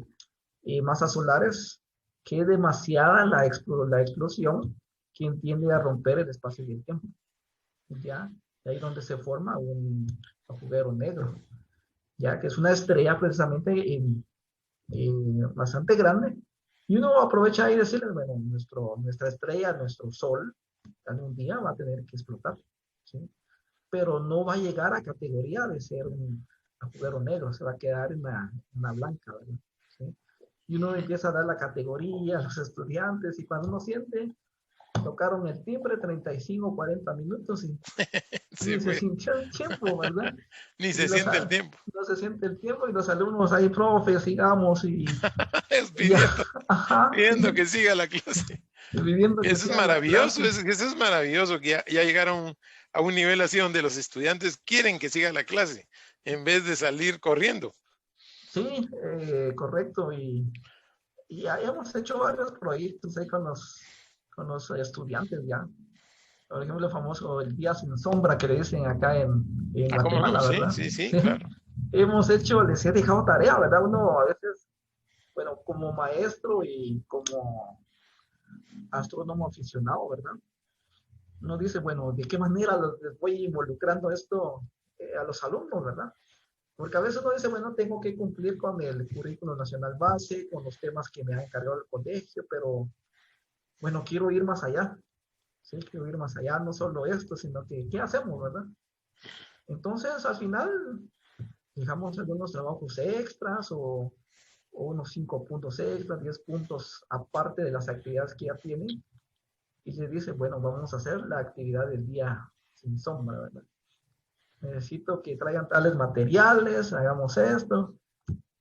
y masas solares, que es demasiada la explosión que tiende a romper el espacio y el tiempo. ¿Ya? De ahí donde se forma un agujero negro, ya que es una estrella precisamente bastante grande Y uno aprovecha ahí y decirles, bueno, nuestra estrella, nuestro sol, algún día va a tener que explotar, ¿sí? Pero no va a llegar a categoría de ser un agujero negro, se va a quedar en una blanca, ¿verdad? ¿Sí? Y uno empieza a dar la categoría a los estudiantes y cuando uno siente, tocaron el timbre 35 o 40 minutos y Sí, ni se pues. sintió el tiempo, ¿verdad? Ni Y se siente el tiempo. no se siente el tiempo y los alumnos ahí, profe, sigamos Es y ya, pidiendo, ajá, sí, pidiendo que siga la clase. viviendo que Eso es sea la maravilloso, clase. eso es maravilloso, que ya llegaron a un nivel así donde los estudiantes quieren que siga la clase en vez de salir corriendo. Sí, correcto. Y ya hemos hecho varios proyectos ahí con los estudiantes ya. Por ejemplo, el famoso El Día Sin Sombra que le dicen acá en Ah, ¿cómo no? Guatemala, Sí, ¿verdad? sí, sí, Sí. claro. Hemos hecho, les he dejado tarea, ¿verdad? Uno a veces, bueno, como maestro y como astrónomo aficionado, ¿verdad? Uno dice, bueno, ¿de qué manera les voy involucrando esto a los alumnos, ¿verdad? Porque a veces uno dice, bueno, tengo que cumplir con el currículo nacional base, con los temas que me ha encargado el colegio, pero bueno, quiero ir más allá, ¿sí? Quiero ir más allá, no solo esto, sino que, ¿qué hacemos, verdad? Entonces, al final, dejamos algunos trabajos extras o unos 5 puntos extras, 10 puntos aparte de las actividades que ya tienen, y se dice, bueno, vamos a hacer la actividad del día sin sombra, ¿verdad? Necesito que traigan tales materiales, hagamos esto.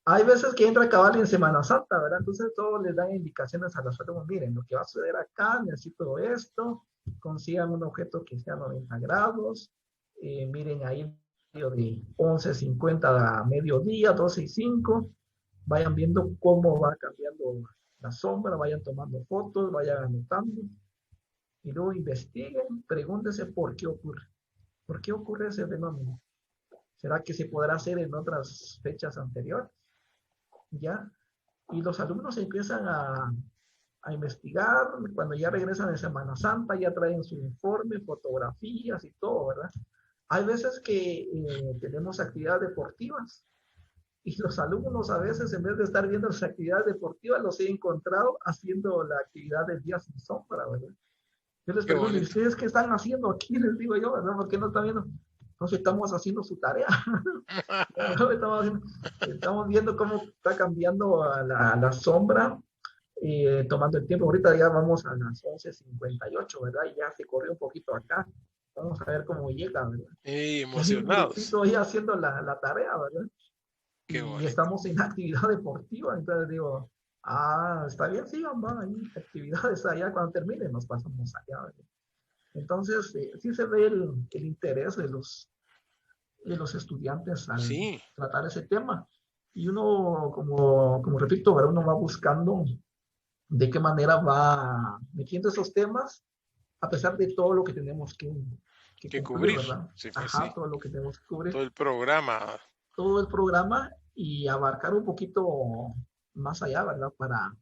Hay veces que entra cabal en Semana Santa, ¿verdad? Entonces todos les dan indicaciones a los alumnos, miren, lo que va a suceder acá, necesito esto, consigan un objeto que sea 90 grados, miren ahí de 11:50 a mediodía, 12:05, vayan viendo cómo va cambiando la sombra, vayan tomando fotos, vayan anotando, y luego investiguen, pregúntense por qué ocurre ese fenómeno. ¿Será que se podrá hacer en otras fechas anteriores? ¿Ya? Y los alumnos empiezan a investigar, cuando ya regresan de Semana Santa, ya traen su informe, fotografías y todo, ¿verdad? Hay veces que tenemos actividades deportivas y los alumnos a veces en vez de estar viendo las actividades deportivas los he encontrado haciendo la actividad del día sin sombra, ¿verdad? Yo les Qué pregunto, ¿y bonito. ustedes qué están haciendo aquí? Les digo yo, ¿verdad? ¿Por qué no están viendo? Entonces estamos haciendo su tarea. Estamos viendo cómo está cambiando a la sombra, tomando el tiempo. Ahorita ya vamos a las 11:58, ¿verdad? Y ya se corrió un poquito acá. Vamos a ver cómo llega, ¿verdad? Y Y hay un emocionados. grupito ahí haciendo la tarea, ¿verdad? Qué Y bonito. estamos en actividad deportiva. Entonces digo, está bien, sigan, van ahí, actividades allá. Cuando terminen, nos pasamos allá, ¿verdad? Entonces, sí se ve el interés de los estudiantes al Sí, tratar ese tema. Y uno, como repito, ¿verdad? Uno va buscando de qué manera va metiendo esos temas, a pesar de todo lo que tenemos que que cumplir, cubrir. ¿verdad? Sí, pues Ajá, sí. todo lo que tenemos que cubrir, Todo el programa. todo el programa y abarcar un poquito más allá, ¿verdad? Para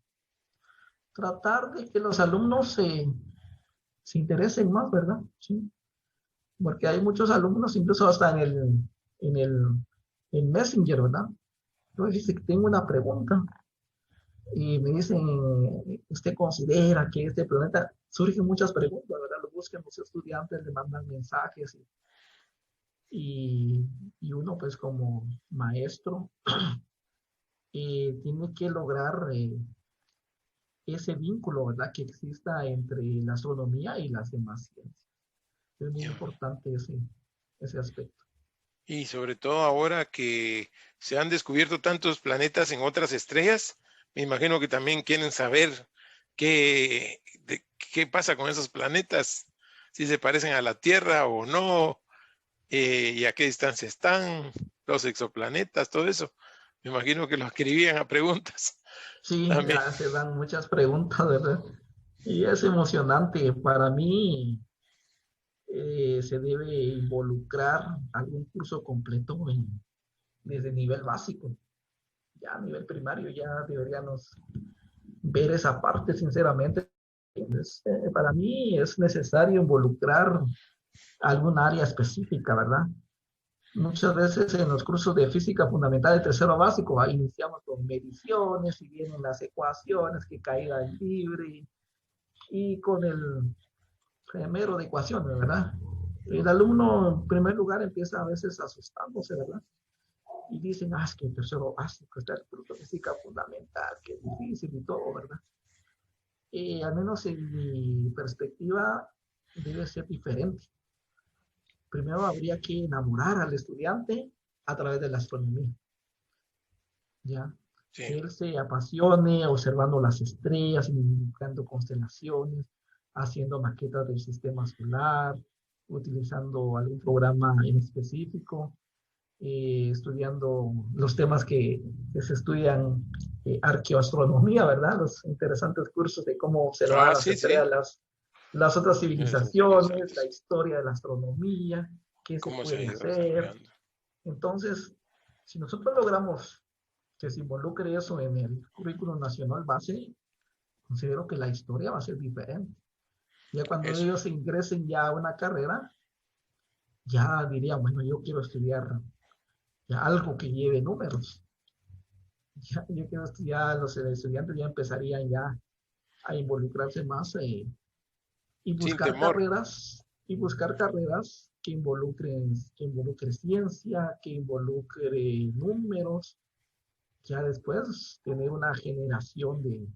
tratar de que los alumnos se interesen más, ¿verdad? Sí, porque hay muchos alumnos, incluso hasta en el en Messenger, ¿verdad? Entonces dice que tengo una pregunta y me dicen, ¿usted considera que este planeta, surgen muchas preguntas, ¿verdad? Lo buscan los estudiantes, le mandan mensajes y, y uno pues como maestro tiene que lograr ese vínculo, ¿verdad? Que exista entre la astronomía y las demás ciencias. Es muy importante ese aspecto. Y sobre todo ahora que se han descubierto tantos planetas en otras estrellas, me imagino que también quieren saber qué pasa con esos planetas, si se parecen a la Tierra o no, y a qué distancia están, los exoplanetas, todo eso. Me imagino que lo escribían a preguntas Sí, también. se dan muchas preguntas, ¿verdad? Y es emocionante. Para mí se debe involucrar algún curso completo desde nivel básico. Ya a nivel primario ya deberíamos ver esa parte, sinceramente. Para mí es necesario involucrar algún área específica, ¿verdad? Muchas veces en los cursos de física fundamental de tercero básico, iniciamos con mediciones y vienen las ecuaciones, que caída libre y con el gemero de ecuaciones, ¿verdad? El alumno en primer lugar empieza a veces asustándose, ¿verdad? Y dicen, es que en tercero básico está el curso de física fundamental, que es difícil y todo, ¿verdad? Al menos en mi perspectiva debe ser diferente. Primero habría que enamorar al estudiante a través de la astronomía, ¿ya? Sí, Que él se apasione observando las estrellas, identificando constelaciones, haciendo maquetas del sistema solar, utilizando algún programa en específico, estudiando los temas que se estudian, arqueoastronomía, ¿verdad? Los interesantes cursos de cómo observar las sí, sí, estrellas, las otras es civilizaciones, interesante la historia de la astronomía, qué se cómo se ha puede ido hacer. desarrollando. Entonces, si nosotros logramos que se involucre eso en el currículo nacional base, considero que la historia va a ser diferente. Ya cuando Eso, ellos ingresen ya a una carrera, ya dirían, bueno, yo quiero estudiar ya algo que lleve números. Ya, yo quiero estudiar, los estudiantes ya empezarían ya a involucrarse más, y sin buscar temor. carreras, que involucre ciencia, que involucre números, ya después tener una generación de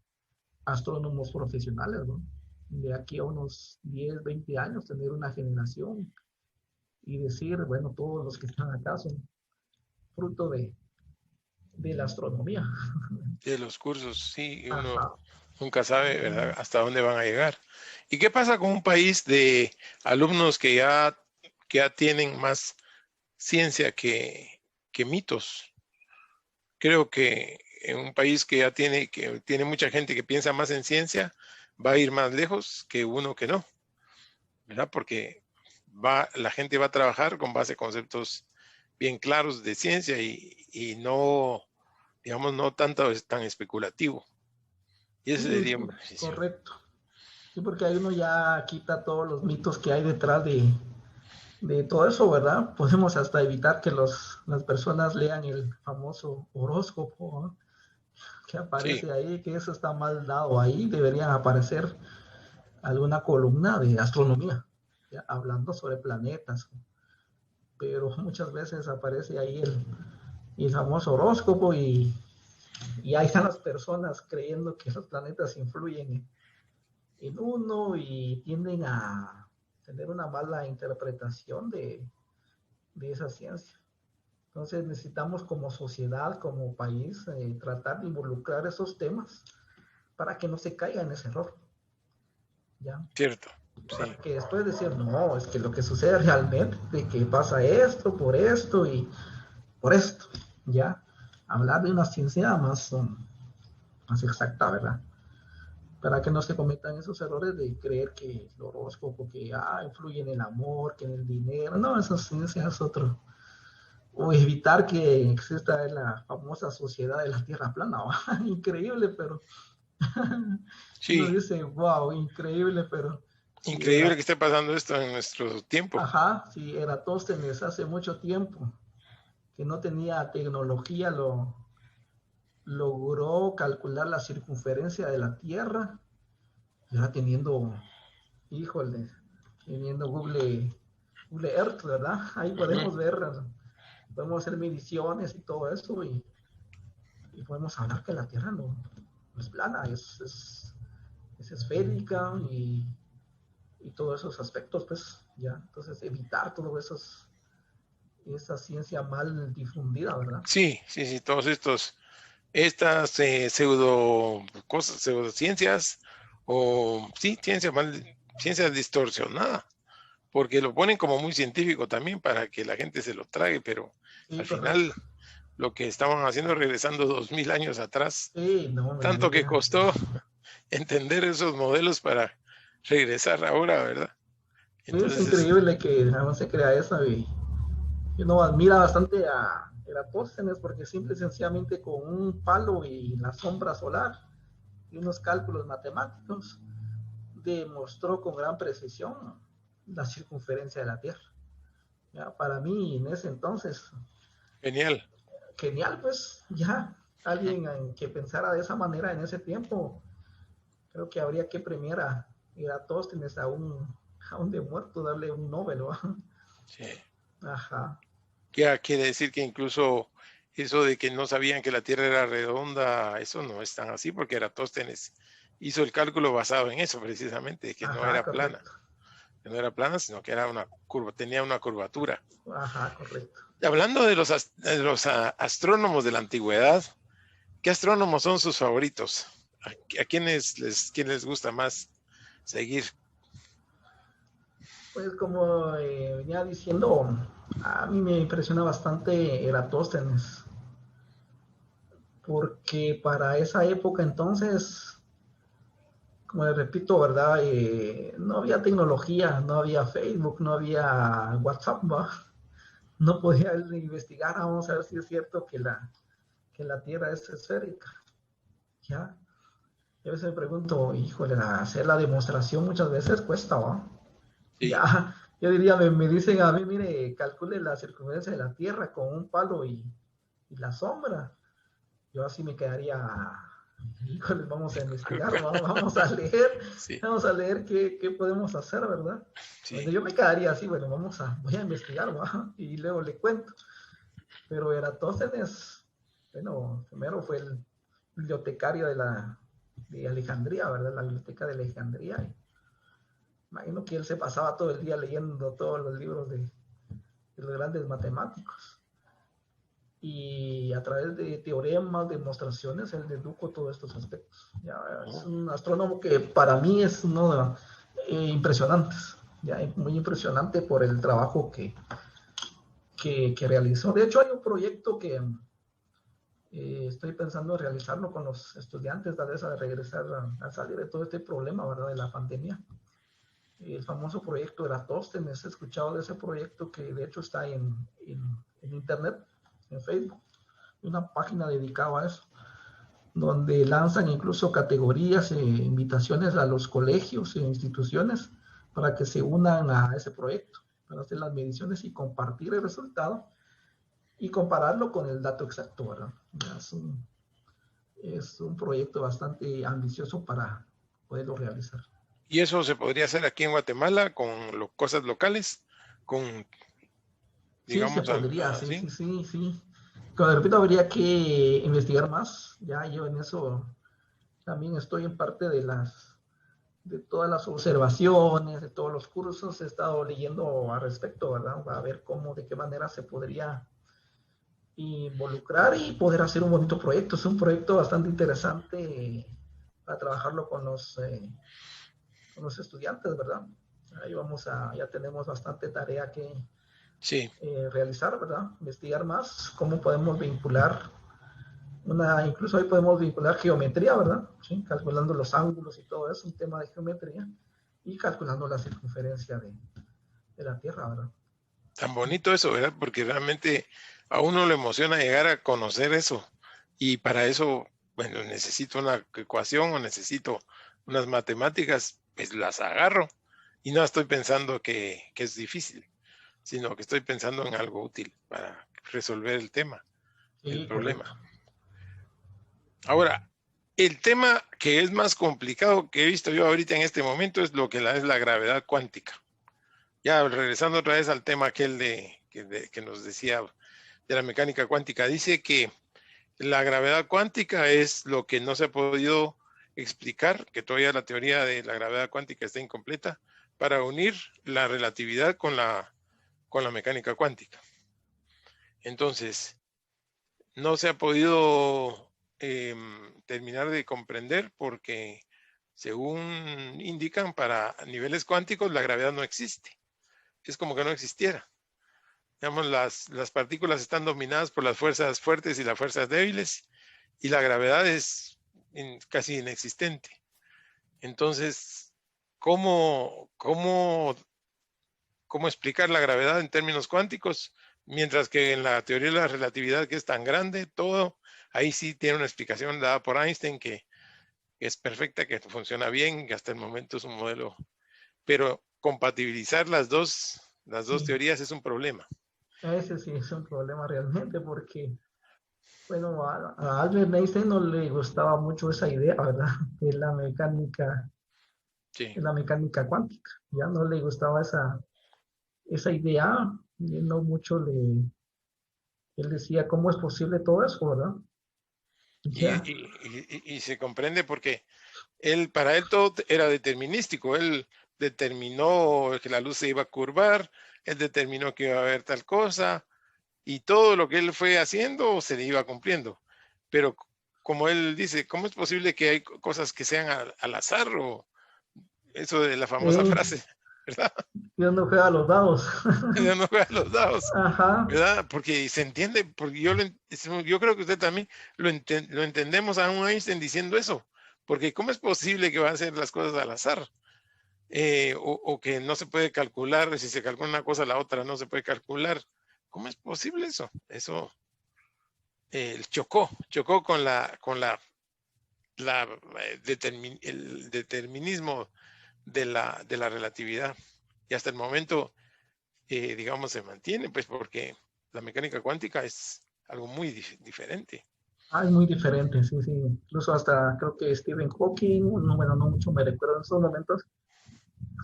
astrónomos profesionales, ¿no? De aquí a unos 10 20 años, tener una generación y decir, bueno, todos los que están acá son fruto de la astronomía. De los cursos, sí, y uno Ajá. nunca sabe, ¿verdad?, hasta dónde van a llegar. ¿Y qué pasa con un país de alumnos que ya tienen más ciencia que mitos? Creo que en un país que tiene mucha gente que piensa más en ciencia, va a ir más lejos que uno que no, ¿verdad? Porque la gente va a trabajar con base a conceptos bien claros de ciencia y no, digamos, no tanto tan especulativo. Y ese Sí, sería un beneficio. correcto. Sí, porque ahí uno ya quita todos los mitos que hay detrás de todo eso, ¿verdad? Podemos hasta evitar que las personas lean el famoso horóscopo, ¿no? Que Sí, aparece ahí, que eso está mal dado ahí. Debería aparecer alguna columna de astronomía, ya, hablando sobre planetas, pero muchas veces aparece ahí el famoso horóscopo y ahí están las personas creyendo que los planetas influyen en uno y tienden a tener una mala interpretación de esa ciencia. Entonces necesitamos como sociedad, como país, tratar de involucrar esos temas para que no se caiga en ese error, ¿ya? cierto, Para sí, que después decir, no, es que lo que sucede realmente, de que pasa esto y por esto, ¿ya? Hablar de una ciencia más, más exacta, ¿verdad? Para que no se cometan esos errores de creer que el horóscopo, que influye en el amor, que en el dinero, no, esa ciencia es otro. O evitar que exista la famosa sociedad de la Tierra plana, ¿va? Increíble, pero uno sí. dice, wow, increíble, pero si Increíble era, que esté pasando esto en nuestro tiempo. ajá, si Eratóstenes hace mucho tiempo que no tenía tecnología, logró calcular la circunferencia de la Tierra, ya teniendo, híjole, teniendo Google Earth, ¿verdad? Ahí Ujú. podemos ver, podemos hacer mediciones y todo eso y podemos hablar que la Tierra no es plana, es esférica y todos esos aspectos, pues, ya. Entonces, evitar todo esa ciencia mal difundida, ¿verdad? Sí, sí, sí, estas pseudo cosas, pseudociencias, o sí, ciencia distorsionada, porque lo ponen como muy científico también para que la gente se lo trague, pero Sí, al correcto. final lo que estaban haciendo regresando 2000 años atrás, Sí, no, me tanto que diga. costó entender esos modelos para regresar ahora, ¿verdad? Sí, es Entonces, increíble que aún se crea eso y uno admira bastante a Eratóstenes porque simple y sencillamente con un palo y la sombra solar y unos cálculos matemáticos demostró con gran precisión la circunferencia de la Tierra. Ya, para mí, en ese entonces, Genial. genial, pues, ya, alguien que pensara de esa manera en ese tiempo, creo que habría que premiar a Eratóstenes a un de muerto, darle un Nobel, ¿va? Sí. Ajá. Ya quiere decir que incluso eso de que no sabían que la Tierra era redonda, eso no es tan así, porque Eratóstenes hizo el cálculo basado en eso precisamente, que no Ajá, era plana, correcto. sino que era una curva, tenía una curvatura. Ajá, correcto. Hablando de los astrónomos de la antigüedad, ¿qué astrónomos son sus favoritos? ¿A quién les gusta más seguir? Pues como venía diciendo, a mí me impresiona bastante Eratóstenes, porque para esa época entonces, como les repito, ¿verdad? No había tecnología, no había Facebook, no había WhatsApp, ¿va? No podía investigar, vamos a ver si es cierto que la Tierra es esférica, ¿ya? Y a veces me pregunto, híjole, hacer la demostración muchas veces cuesta, ¿va? Sí, Ya, yo diría, me dicen a mí, mire, calcule la circunferencia de la Tierra con un palo y la sombra. Yo así me quedaría, híjole, vamos a investigar, sí, vamos a leer qué podemos hacer, ¿verdad? sí. Bueno, yo me quedaría así, bueno, voy a investigar, ¿va? Y luego le cuento. Pero Eratóstenes, bueno, primero fue el bibliotecario de Alejandría, ¿verdad? La biblioteca de Alejandría. Y imagino que él se pasaba todo el día leyendo todos los libros de los grandes matemáticos. Y a través de teoremas, demostraciones, él dedujo todos estos aspectos. Ya, es Oh, un astrónomo que para mí es uno impresionantes, ya, muy impresionante por el trabajo que realizó. De hecho, hay un proyecto que estoy pensando en realizarlo con los estudiantes, tal vez a regresar a salir de todo este problema, ¿verdad? De la pandemia. El famoso proyecto Eratóstenes, he escuchado de ese proyecto que de hecho está en internet, en Facebook, una página dedicada a eso, donde lanzan incluso categorías e invitaciones a los colegios e instituciones para que se unan a ese proyecto, para hacer las mediciones y compartir el resultado y compararlo con el dato exacto, ¿verdad? Es un proyecto bastante ambicioso para poderlo realizar. y eso se podría hacer aquí en Guatemala con cosas locales, con, Sí, se digamos, podría, sí, así. sí, sí, sí. Como repito, habría que investigar más. Ya yo en eso también estoy en parte de todas las observaciones, de todos los cursos, he estado leyendo al respecto, ¿verdad? A ver cómo, de qué manera se podría involucrar y poder hacer un bonito proyecto. Es un proyecto bastante interesante para trabajarlo con los estudiantes, ¿verdad? Ahí ya tenemos bastante tarea que Sí, realizar, ¿verdad? Investigar más cómo podemos vincular incluso ahí podemos vincular geometría, ¿verdad? ¿Sí? Calculando los ángulos y todo eso, un tema de geometría, y calculando la circunferencia de la Tierra, ¿verdad? tan bonito eso, ¿verdad? Porque realmente a uno le emociona llegar a conocer eso. Y para eso, bueno, necesito una ecuación o necesito unas matemáticas, pues las agarro. Y no estoy pensando que es difícil, sino que estoy pensando en algo útil para resolver el tema, el Sí, problema. correcto. Ahora, el tema que es más complicado que he visto yo ahorita en este momento es lo que es la gravedad cuántica. Ya regresando otra vez al tema aquel que nos decía de la mecánica cuántica, dice que la gravedad cuántica es lo que no se ha podido explicar, que todavía la teoría de la gravedad cuántica está incompleta, para unir la relatividad con la mecánica cuántica. Entonces, no se ha podido terminar de comprender porque, según indican, para niveles cuánticos la gravedad no existe. Es como que no existiera. Digamos, las partículas están dominadas por las fuerzas fuertes y las fuerzas débiles y la gravedad es casi inexistente. Entonces, ¿cómo explicar la gravedad en términos cuánticos? Mientras que en la teoría de la relatividad, que es tan grande, todo, ahí sí tiene una explicación dada por Einstein que es perfecta, que funciona bien, que hasta el momento es un modelo. Pero compatibilizar las dos las dos Sí, teorías es un problema. ese sí es un problema realmente porque, bueno, a Albert Einstein no le gustaba mucho esa idea, ¿verdad? Sí. De la mecánica cuántica. Ya no le gustaba esa idea, y no mucho él decía, ¿cómo es posible todo eso, verdad? Ya, Y se comprende porque para él todo era determinístico. Él determinó que la luz se iba a curvar, él determinó que iba a haber tal cosa, y todo lo que él fue haciendo se le iba cumpliendo. Pero como él dice, ¿cómo es posible que hay cosas que sean al azar? O eso de la famosa eh, frase, ¿verdad? Dios no juega a los dados. Ya no juega los dados, Ajá, ¿verdad? Porque se entiende, porque yo creo que usted también lo entendemos a un Einstein diciendo eso, porque ¿cómo es posible que van a ser las cosas al azar? O que no se puede calcular, si se calcula una cosa, la otra no se puede calcular. ¿Cómo es posible eso? Eso chocó con el determinismo de la relatividad. Y hasta el momento, digamos, se mantiene, pues porque la mecánica cuántica es algo muy diferente. es muy diferente, sí, sí. Incluso hasta creo que Stephen Hawking, no, bueno, no mucho me recuerdo en esos momentos,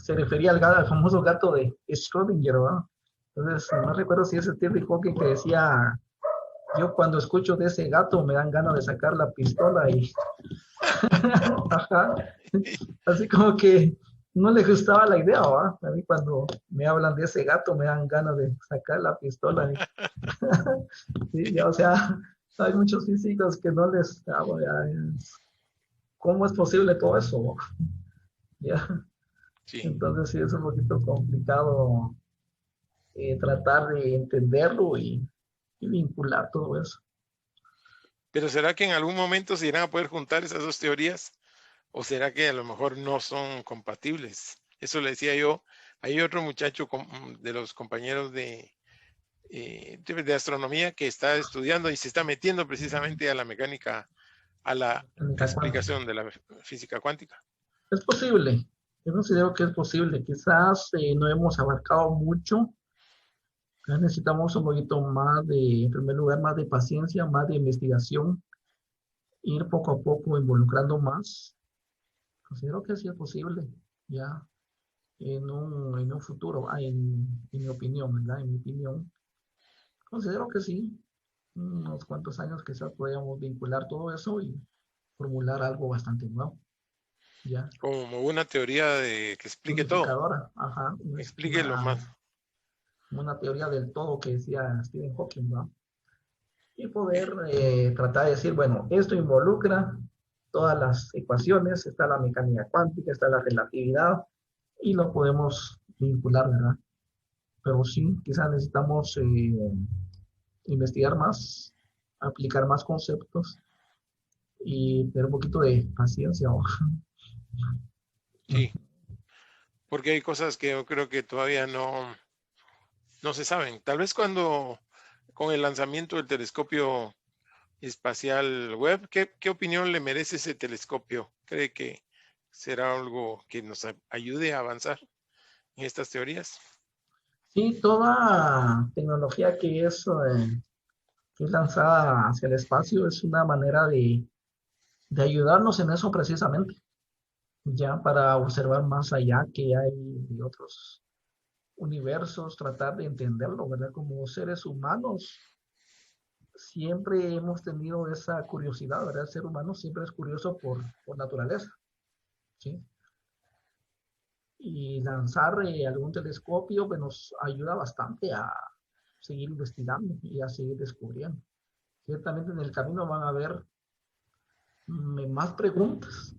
se refería al famoso gato de Schrödinger, ¿verdad? Entonces, no recuerdo si es Stephen Hawking que decía, yo cuando escucho de ese gato me dan ganas de sacar la pistola y, ajá, así como que no le gustaba la idea, ¿va? A mí cuando me hablan de ese gato me dan ganas de sacar la pistola. Sí, ya, o sea, hay muchos físicos que no les, ¿cómo es posible todo eso? Ya, Sí. entonces sí es un poquito complicado tratar de entenderlo y vincular todo eso. Pero ¿será que en algún momento se irán a poder juntar esas dos teorías? ¿O será que a lo mejor no son compatibles? Eso le decía yo. Hay otro muchacho de los compañeros de astronomía que está estudiando y se está metiendo precisamente a la mecánica, a la Mecánica cuántica. explicación de la física cuántica. Es posible, yo considero que es posible. Quizás no hemos abarcado mucho. Necesitamos un poquito más de, en primer lugar, más de paciencia, más de investigación, ir poco a poco involucrando más. Considero que sí es posible, ya en un futuro, en mi opinión, ¿verdad? En mi opinión, considero que sí, unos cuantos años quizás podríamos vincular todo eso y formular algo bastante nuevo, ¿ya? Como una teoría que explique todo, Unificadora, ajá, explique lo más. una teoría del todo que decía Stephen Hawking, ¿no? Y eh, poder tratar de decir, bueno, esto involucra todas las ecuaciones, está la mecánica cuántica, está la relatividad, y lo podemos vincular, ¿verdad? Pero sí, quizás necesitamos investigar más, aplicar más conceptos y tener un poquito de paciencia. ¿No? sí, porque hay cosas que yo creo que todavía no se saben. Tal vez cuando con el lanzamiento del telescopio espacial Webb, ¿qué opinión le merece ese telescopio? ¿Cree que será algo que nos ayude a avanzar en estas teorías? Sí, toda tecnología que es lanzada hacia el espacio es una manera de ayudarnos en eso precisamente, ya para observar más allá que hay de otros universos, tratar de entenderlo, ¿verdad? Como seres humanos, siempre hemos tenido esa curiosidad, ¿verdad? El ser humano siempre es curioso por naturaleza, ¿sí? Y lanzar algún telescopio pues, nos ayuda bastante a seguir investigando y a seguir descubriendo. Ciertamente en el camino van a haber más preguntas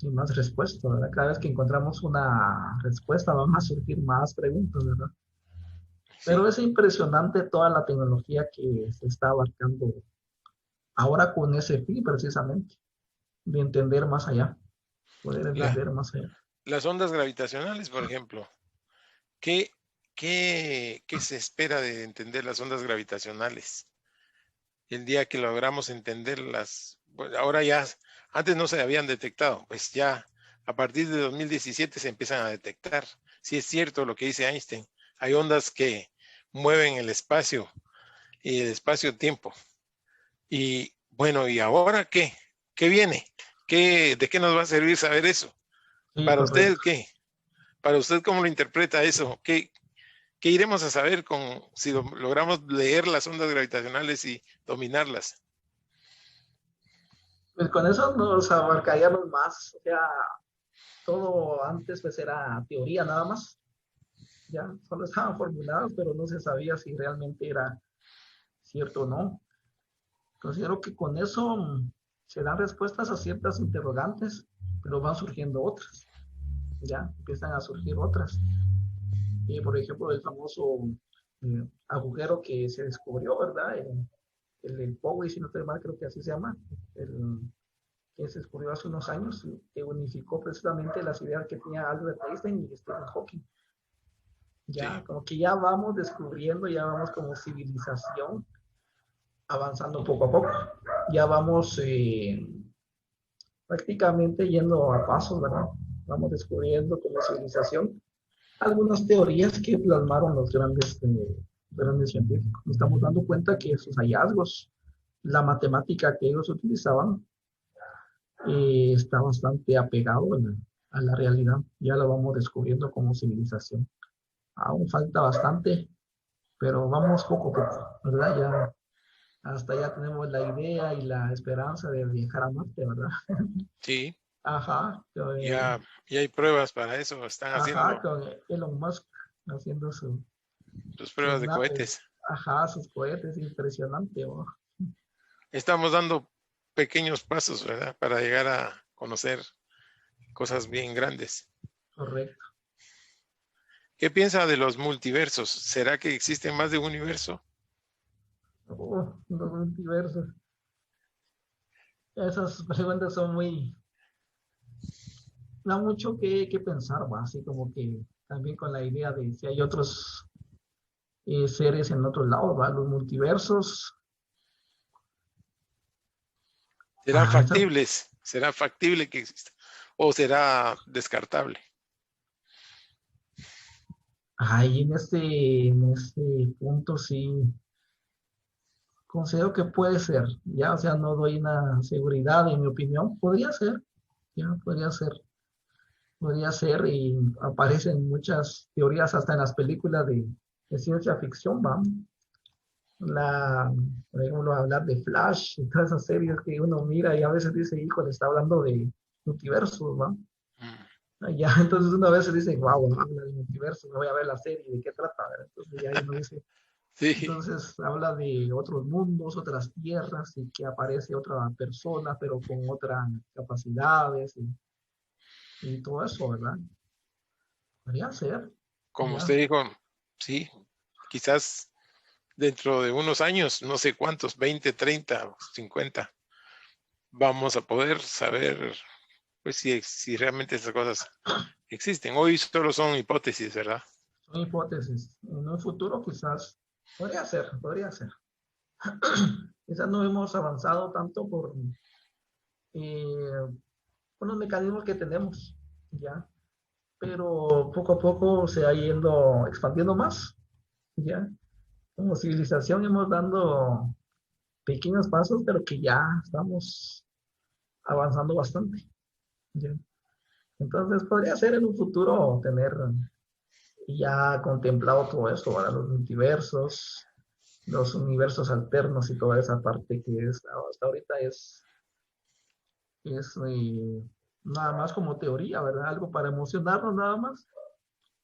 y más respuestas, ¿verdad? Cada vez que encontramos una respuesta van a surgir más preguntas, ¿verdad? Sí, Pero es impresionante toda la tecnología que se está abarcando ahora con ese fin precisamente, de entender más allá, poder la- entender más allá. las ondas gravitacionales, por ejemplo. ¿Qué, qué se espera de entender las ondas gravitacionales? El día que logramos entenderlas, pues ahora ya, antes no se habían detectado, pues ya a partir de 2017 se empiezan a detectar. Si es cierto lo que dice Einstein, Hay ondas que mueven el espacio y el espacio-tiempo. Y bueno, ¿y ahora qué? ¿Qué viene? ¿De qué nos va a servir saber eso? Sí, ¿Para usted correcto. qué? ¿Para usted cómo lo interpreta eso? ¿Qué iremos a saber si logramos leer las ondas gravitacionales y dominarlas? Pues con eso nos abarcaríamos más. O sea, todo antes pues era teoría nada más. Ya solo estaban formuladas, pero no se sabía si realmente era cierto o no. Considero que con eso se dan respuestas a ciertas interrogantes, pero van surgiendo otras. Ya empiezan a surgir otras. Por ejemplo, el famoso agujero que se descubrió, ¿verdad? El Poway, si no estoy mal, creo que así se llama, el, que se descubrió hace unos años, que unificó precisamente las ideas que tenía Albert Einstein y Stephen Hawking. Sí, Ya, como que ya vamos descubriendo, ya vamos como civilización avanzando poco a poco. Ya vamos prácticamente yendo a pasos, ¿verdad? Vamos descubriendo como civilización algunas teorías que plasmaron los grandes científicos. Nos estamos dando cuenta que sus hallazgos, la matemática que ellos utilizaban, está bastante apegado a la realidad. Ya lo vamos descubriendo como civilización. Aún falta bastante, pero vamos poco a poco, ¿verdad? Ya hasta ya tenemos la idea y la esperanza de viajar a Marte, ¿verdad? sí, Ajá, ya hay pruebas para eso, están ajá, haciendo con Elon Musk haciendo sus sus pruebas de naves, cohetes. ajá, sus cohetes, impresionante, oh. Estamos dando pequeños pasos, ¿verdad? Para llegar a conocer cosas bien grandes. Correcto. ¿Qué piensa de los multiversos? ¿Será que existen más de un universo? Oh, los multiversos. Esas preguntas son da mucho que pensar, ¿va? Así como que también con la idea de si hay otros seres en otro lado, ¿va? Los multiversos. ¿Serán Esa, factibles? ¿Será factible que exista? ¿O será descartable? en este punto sí considero que puede ser, ya, o sea, no doy una seguridad en mi opinión, podría ser, ya, podría ser y aparecen muchas teorías hasta en las películas de ciencia ficción, ¿va? La, por ejemplo, hablar de Flash y todas esas series que uno mira y a veces dice, hijo, le está hablando de multiversos, ¿va? Mm, Ya, entonces una vez dice, wow, habla del multiverso, me voy a ver la serie, ¿de qué trata? ¿Verdad? Entonces ya uno dice, sí, entonces habla de otros mundos, otras tierras y que aparece otra persona, pero con otras capacidades y todo eso, ¿verdad? Podría ser, como ya. usted dijo, sí, quizás dentro de unos años, no sé cuántos, 20, 30, 50, vamos a poder saber pues si realmente esas cosas existen. Hoy solo son hipótesis, ¿verdad? Son hipótesis. En un futuro quizás podría ser, podría ser. Quizás no hemos avanzado tanto eh, por los mecanismos que tenemos, ¿ya? Pero poco a poco se ha yendo expandiendo más, ¿ya? Como civilización hemos dando pequeños pasos, pero que ya estamos avanzando bastante, ¿ya? Entonces podría ser en un futuro tener ya contemplado todo eso, ¿verdad? Los universos alternos y toda esa parte que es, hasta ahorita es nada más como teoría, ¿verdad? Algo para emocionarnos nada más,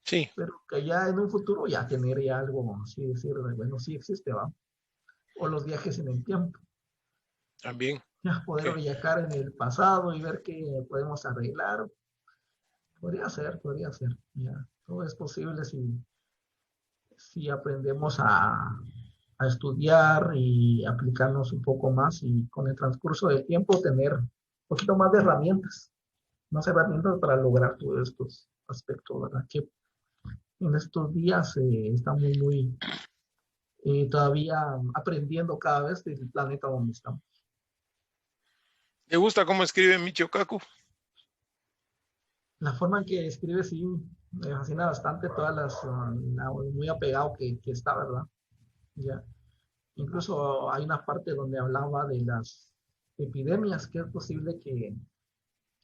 Sí, pero que ya en un futuro ya tener ya algo, así decir, bueno, sí existe, ¿va? O los viajes en el tiempo, también. ya poder Que viajar en el pasado y ver qué podemos arreglar, podría ser, ya. Todo es posible si aprendemos a estudiar y aplicarnos un poco más y con el transcurso del tiempo tener un poquito más herramientas para lograr todos estos aspectos, ¿verdad? Que en estos días estamos todavía aprendiendo cada vez del planeta donde estamos. ¿le gusta cómo escribe Michio Kaku? La forma en que escribe, sí, Me fascina bastante todas muy apegado que está, ¿verdad? Ya. Incluso hay una parte donde hablaba de las epidemias, que es posible que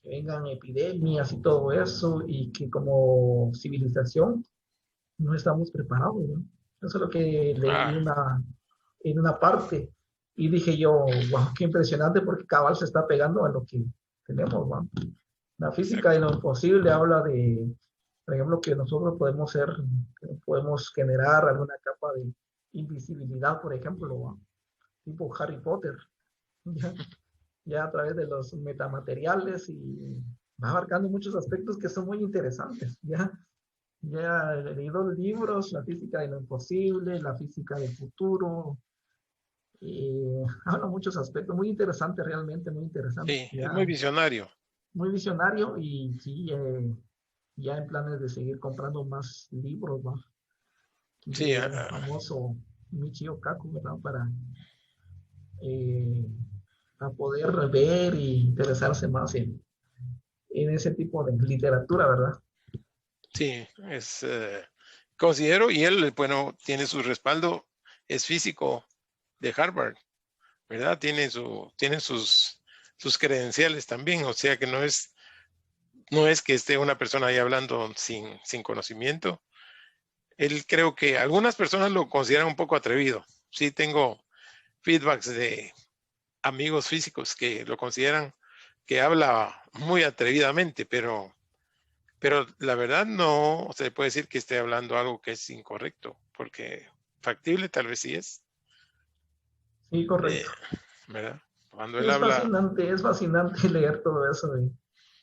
vengan epidemias y todo eso, y que como civilización no estamos preparados, ¿no? Eso es lo que leí Ah, en una parte, y dije yo, wow, qué impresionante, porque cabal se está pegando a lo que tenemos, ¿no? La física de exacto. lo imposible habla de, por ejemplo, que nosotros podemos generar alguna capa de invisibilidad, por ejemplo, ¿no? Tipo Harry Potter, ¿ya? Ya a través de los metamateriales, y va abarcando muchos aspectos que son muy interesantes, ¿ya? Ya he leído libros, la física de lo imposible, la física del futuro, y habla muchos aspectos, muy interesante, realmente muy interesante, Sí, es muy ya, visionario. muy visionario, y sí, ya en planes de seguir comprando más libros, ¿no? Sí, Del famoso Michio Kaku, ¿verdad? Eh, para poder ver e interesarse más en ese tipo de literatura, ¿verdad? sí, considero, y él, bueno, tiene su respaldo, es físico de Harvard, ¿verdad? Tiene sus credenciales también, o sea que no es que esté una persona ahí hablando sin conocimiento. Él creo que algunas personas lo consideran un poco atrevido. Sí, tengo feedbacks de amigos físicos que lo consideran que habla muy atrevidamente, pero la verdad no se puede decir que esté hablando algo que es incorrecto, porque factible tal vez sí Sí, eh, correcto. ¿verdad? Cuando él habla, Es fascinante leer todo eso.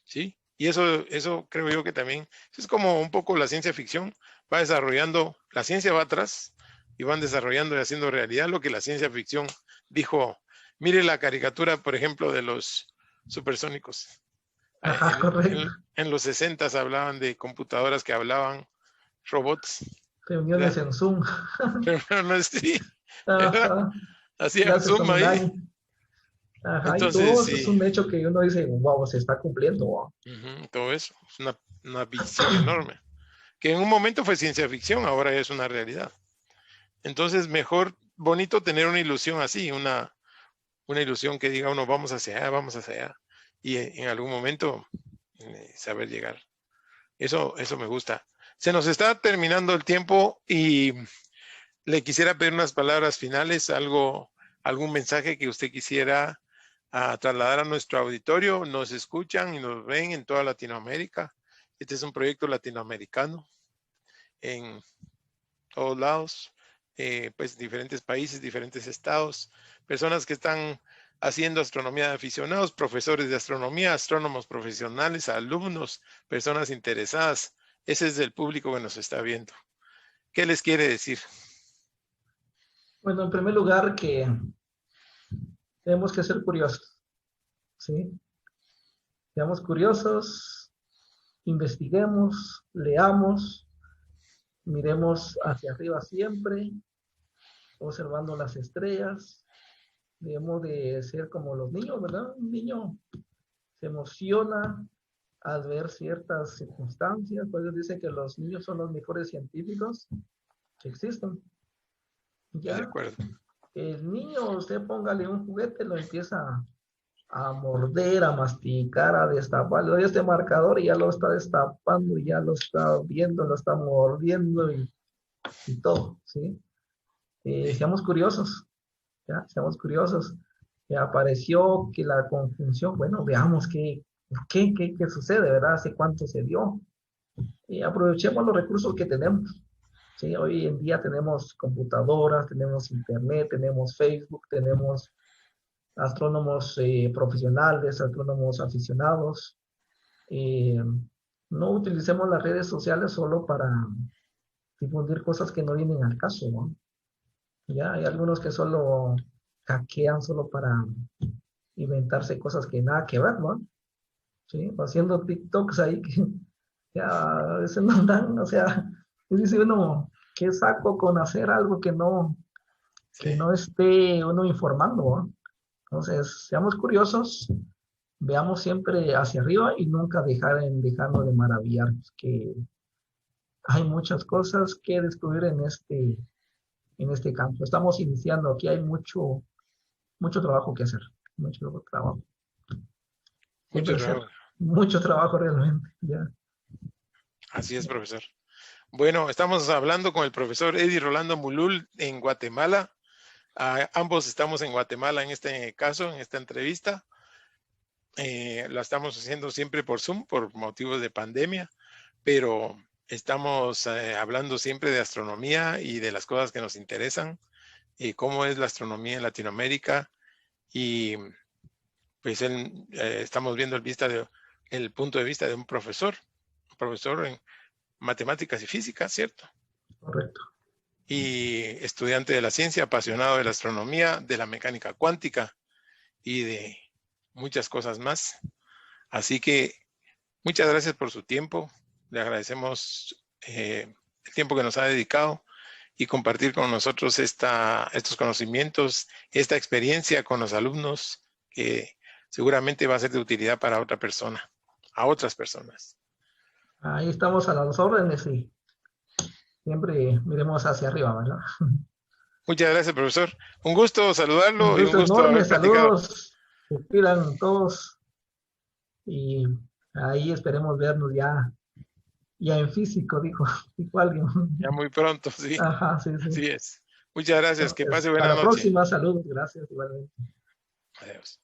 sí, y eso creo yo que también, es como un poco la ciencia ficción, va desarrollando, la ciencia va atrás y van desarrollando y haciendo realidad lo que la ciencia ficción dijo. Mire la caricatura, por ejemplo, de los supersónicos. Ajá, correcto. En los 60 hablaban de computadoras que hablaban, robots, Reuniones ¿verdad? en Zoom. Pero no es así, ¿verdad? Ajá, Hacían clases zoom ahí. online. Ajá, y Entonces, todo eso es sí, un hecho que uno dice, wow, se está cumpliendo. Wow. todo eso es una visión enorme, que en un momento fue ciencia ficción, ahora es una realidad. Entonces, mejor, bonito tener una ilusión así, una ilusión que diga uno, vamos hacia allá, y en algún momento saber llegar. Eso me gusta. Se nos está terminando el tiempo y le quisiera pedir unas palabras finales, algún mensaje que usted quisiera trasladar a nuestro auditorio. Nos escuchan y nos ven en toda Latinoamérica. Este es un proyecto latinoamericano en todos lados, pues diferentes países, diferentes estados, personas que están haciendo astronomía de aficionados, profesores de astronomía, astrónomos profesionales, alumnos, personas interesadas. Ese es el público que nos está viendo. ¿Qué les quiere decir? Bueno, en primer lugar, que tenemos que ser curiosos, ¿sí? Seamos curiosos, investiguemos, leamos, miremos hacia arriba siempre, observando las estrellas. Debemos de ser como los niños, ¿verdad? Un niño se emociona al ver ciertas circunstancias, pues ellos dicen que los niños son los mejores científicos que existen. Estoy de Ya, acuerdo. el niño, usted póngale un juguete, lo empieza a morder, a masticar, a destapar, le doy este marcador y ya lo está destapando, ya lo está viendo, lo está mordiendo y todo, ¿sí? Sí, Seamos curiosos, ¿ya? Seamos curiosos. Apareció que la conjunción, bueno, veamos qué sucede, ¿verdad? ¿Hace cuánto se dio? Y aprovechemos los recursos que tenemos. Sí, hoy en día tenemos computadoras, tenemos internet, tenemos Facebook, tenemos astrónomos profesionales, astrónomos aficionados. Eh, no utilicemos las redes sociales solo para difundir cosas que no vienen al caso, ¿no? Ya hay algunos que solo hackean solo para inventarse cosas que nada que ver, ¿no? Sí, haciendo TikToks ahí que ya a veces no dan, o sea, dice uno, ¿qué saco con hacer algo sí. que no esté uno informando, ¿no? Entonces, seamos curiosos, veamos siempre hacia arriba y nunca dejarnos de maravillarnos, que hay muchas cosas que descubrir en este campo. Estamos iniciando, aquí hay mucho trabajo que hacer, mucho trabajo. Mucho Siempre hacer trabajo. mucho trabajo realmente, ya. Así es, profesor. Bueno, estamos hablando con el profesor Eddie Rolando Mulul en Guatemala. Ambos estamos en Guatemala en este caso, en esta entrevista. La estamos haciendo siempre por Zoom, por motivos de pandemia, pero estamos hablando siempre de astronomía y de las cosas que nos interesan, y cómo es la astronomía en Latinoamérica. Y pues estamos viendo el punto de vista de un profesor en matemáticas y física, ¿cierto? Correcto. Y estudiante de la ciencia, apasionado de la astronomía, de la mecánica cuántica y de muchas cosas más. Así que muchas gracias por su tiempo. Le agradecemos el tiempo que nos ha dedicado y compartir con nosotros estos conocimientos, esta experiencia con los alumnos, que seguramente va a ser de utilidad para otra persona, a otras personas. Ahí estamos a las órdenes y siempre miremos hacia arriba, ¿verdad? Muchas gracias, profesor. Un gusto Un saludarlo y un gusto gusto enorme, haber platicado. saludos, se cuidan todos y ahí esperemos vernos ya en físico, dijo alguien. Ya muy pronto, sí. Ajá, sí, sí. Así es. Muchas gracias. Que Entonces, pase a buena la noche. próxima, saludos, gracias igualmente. Adiós.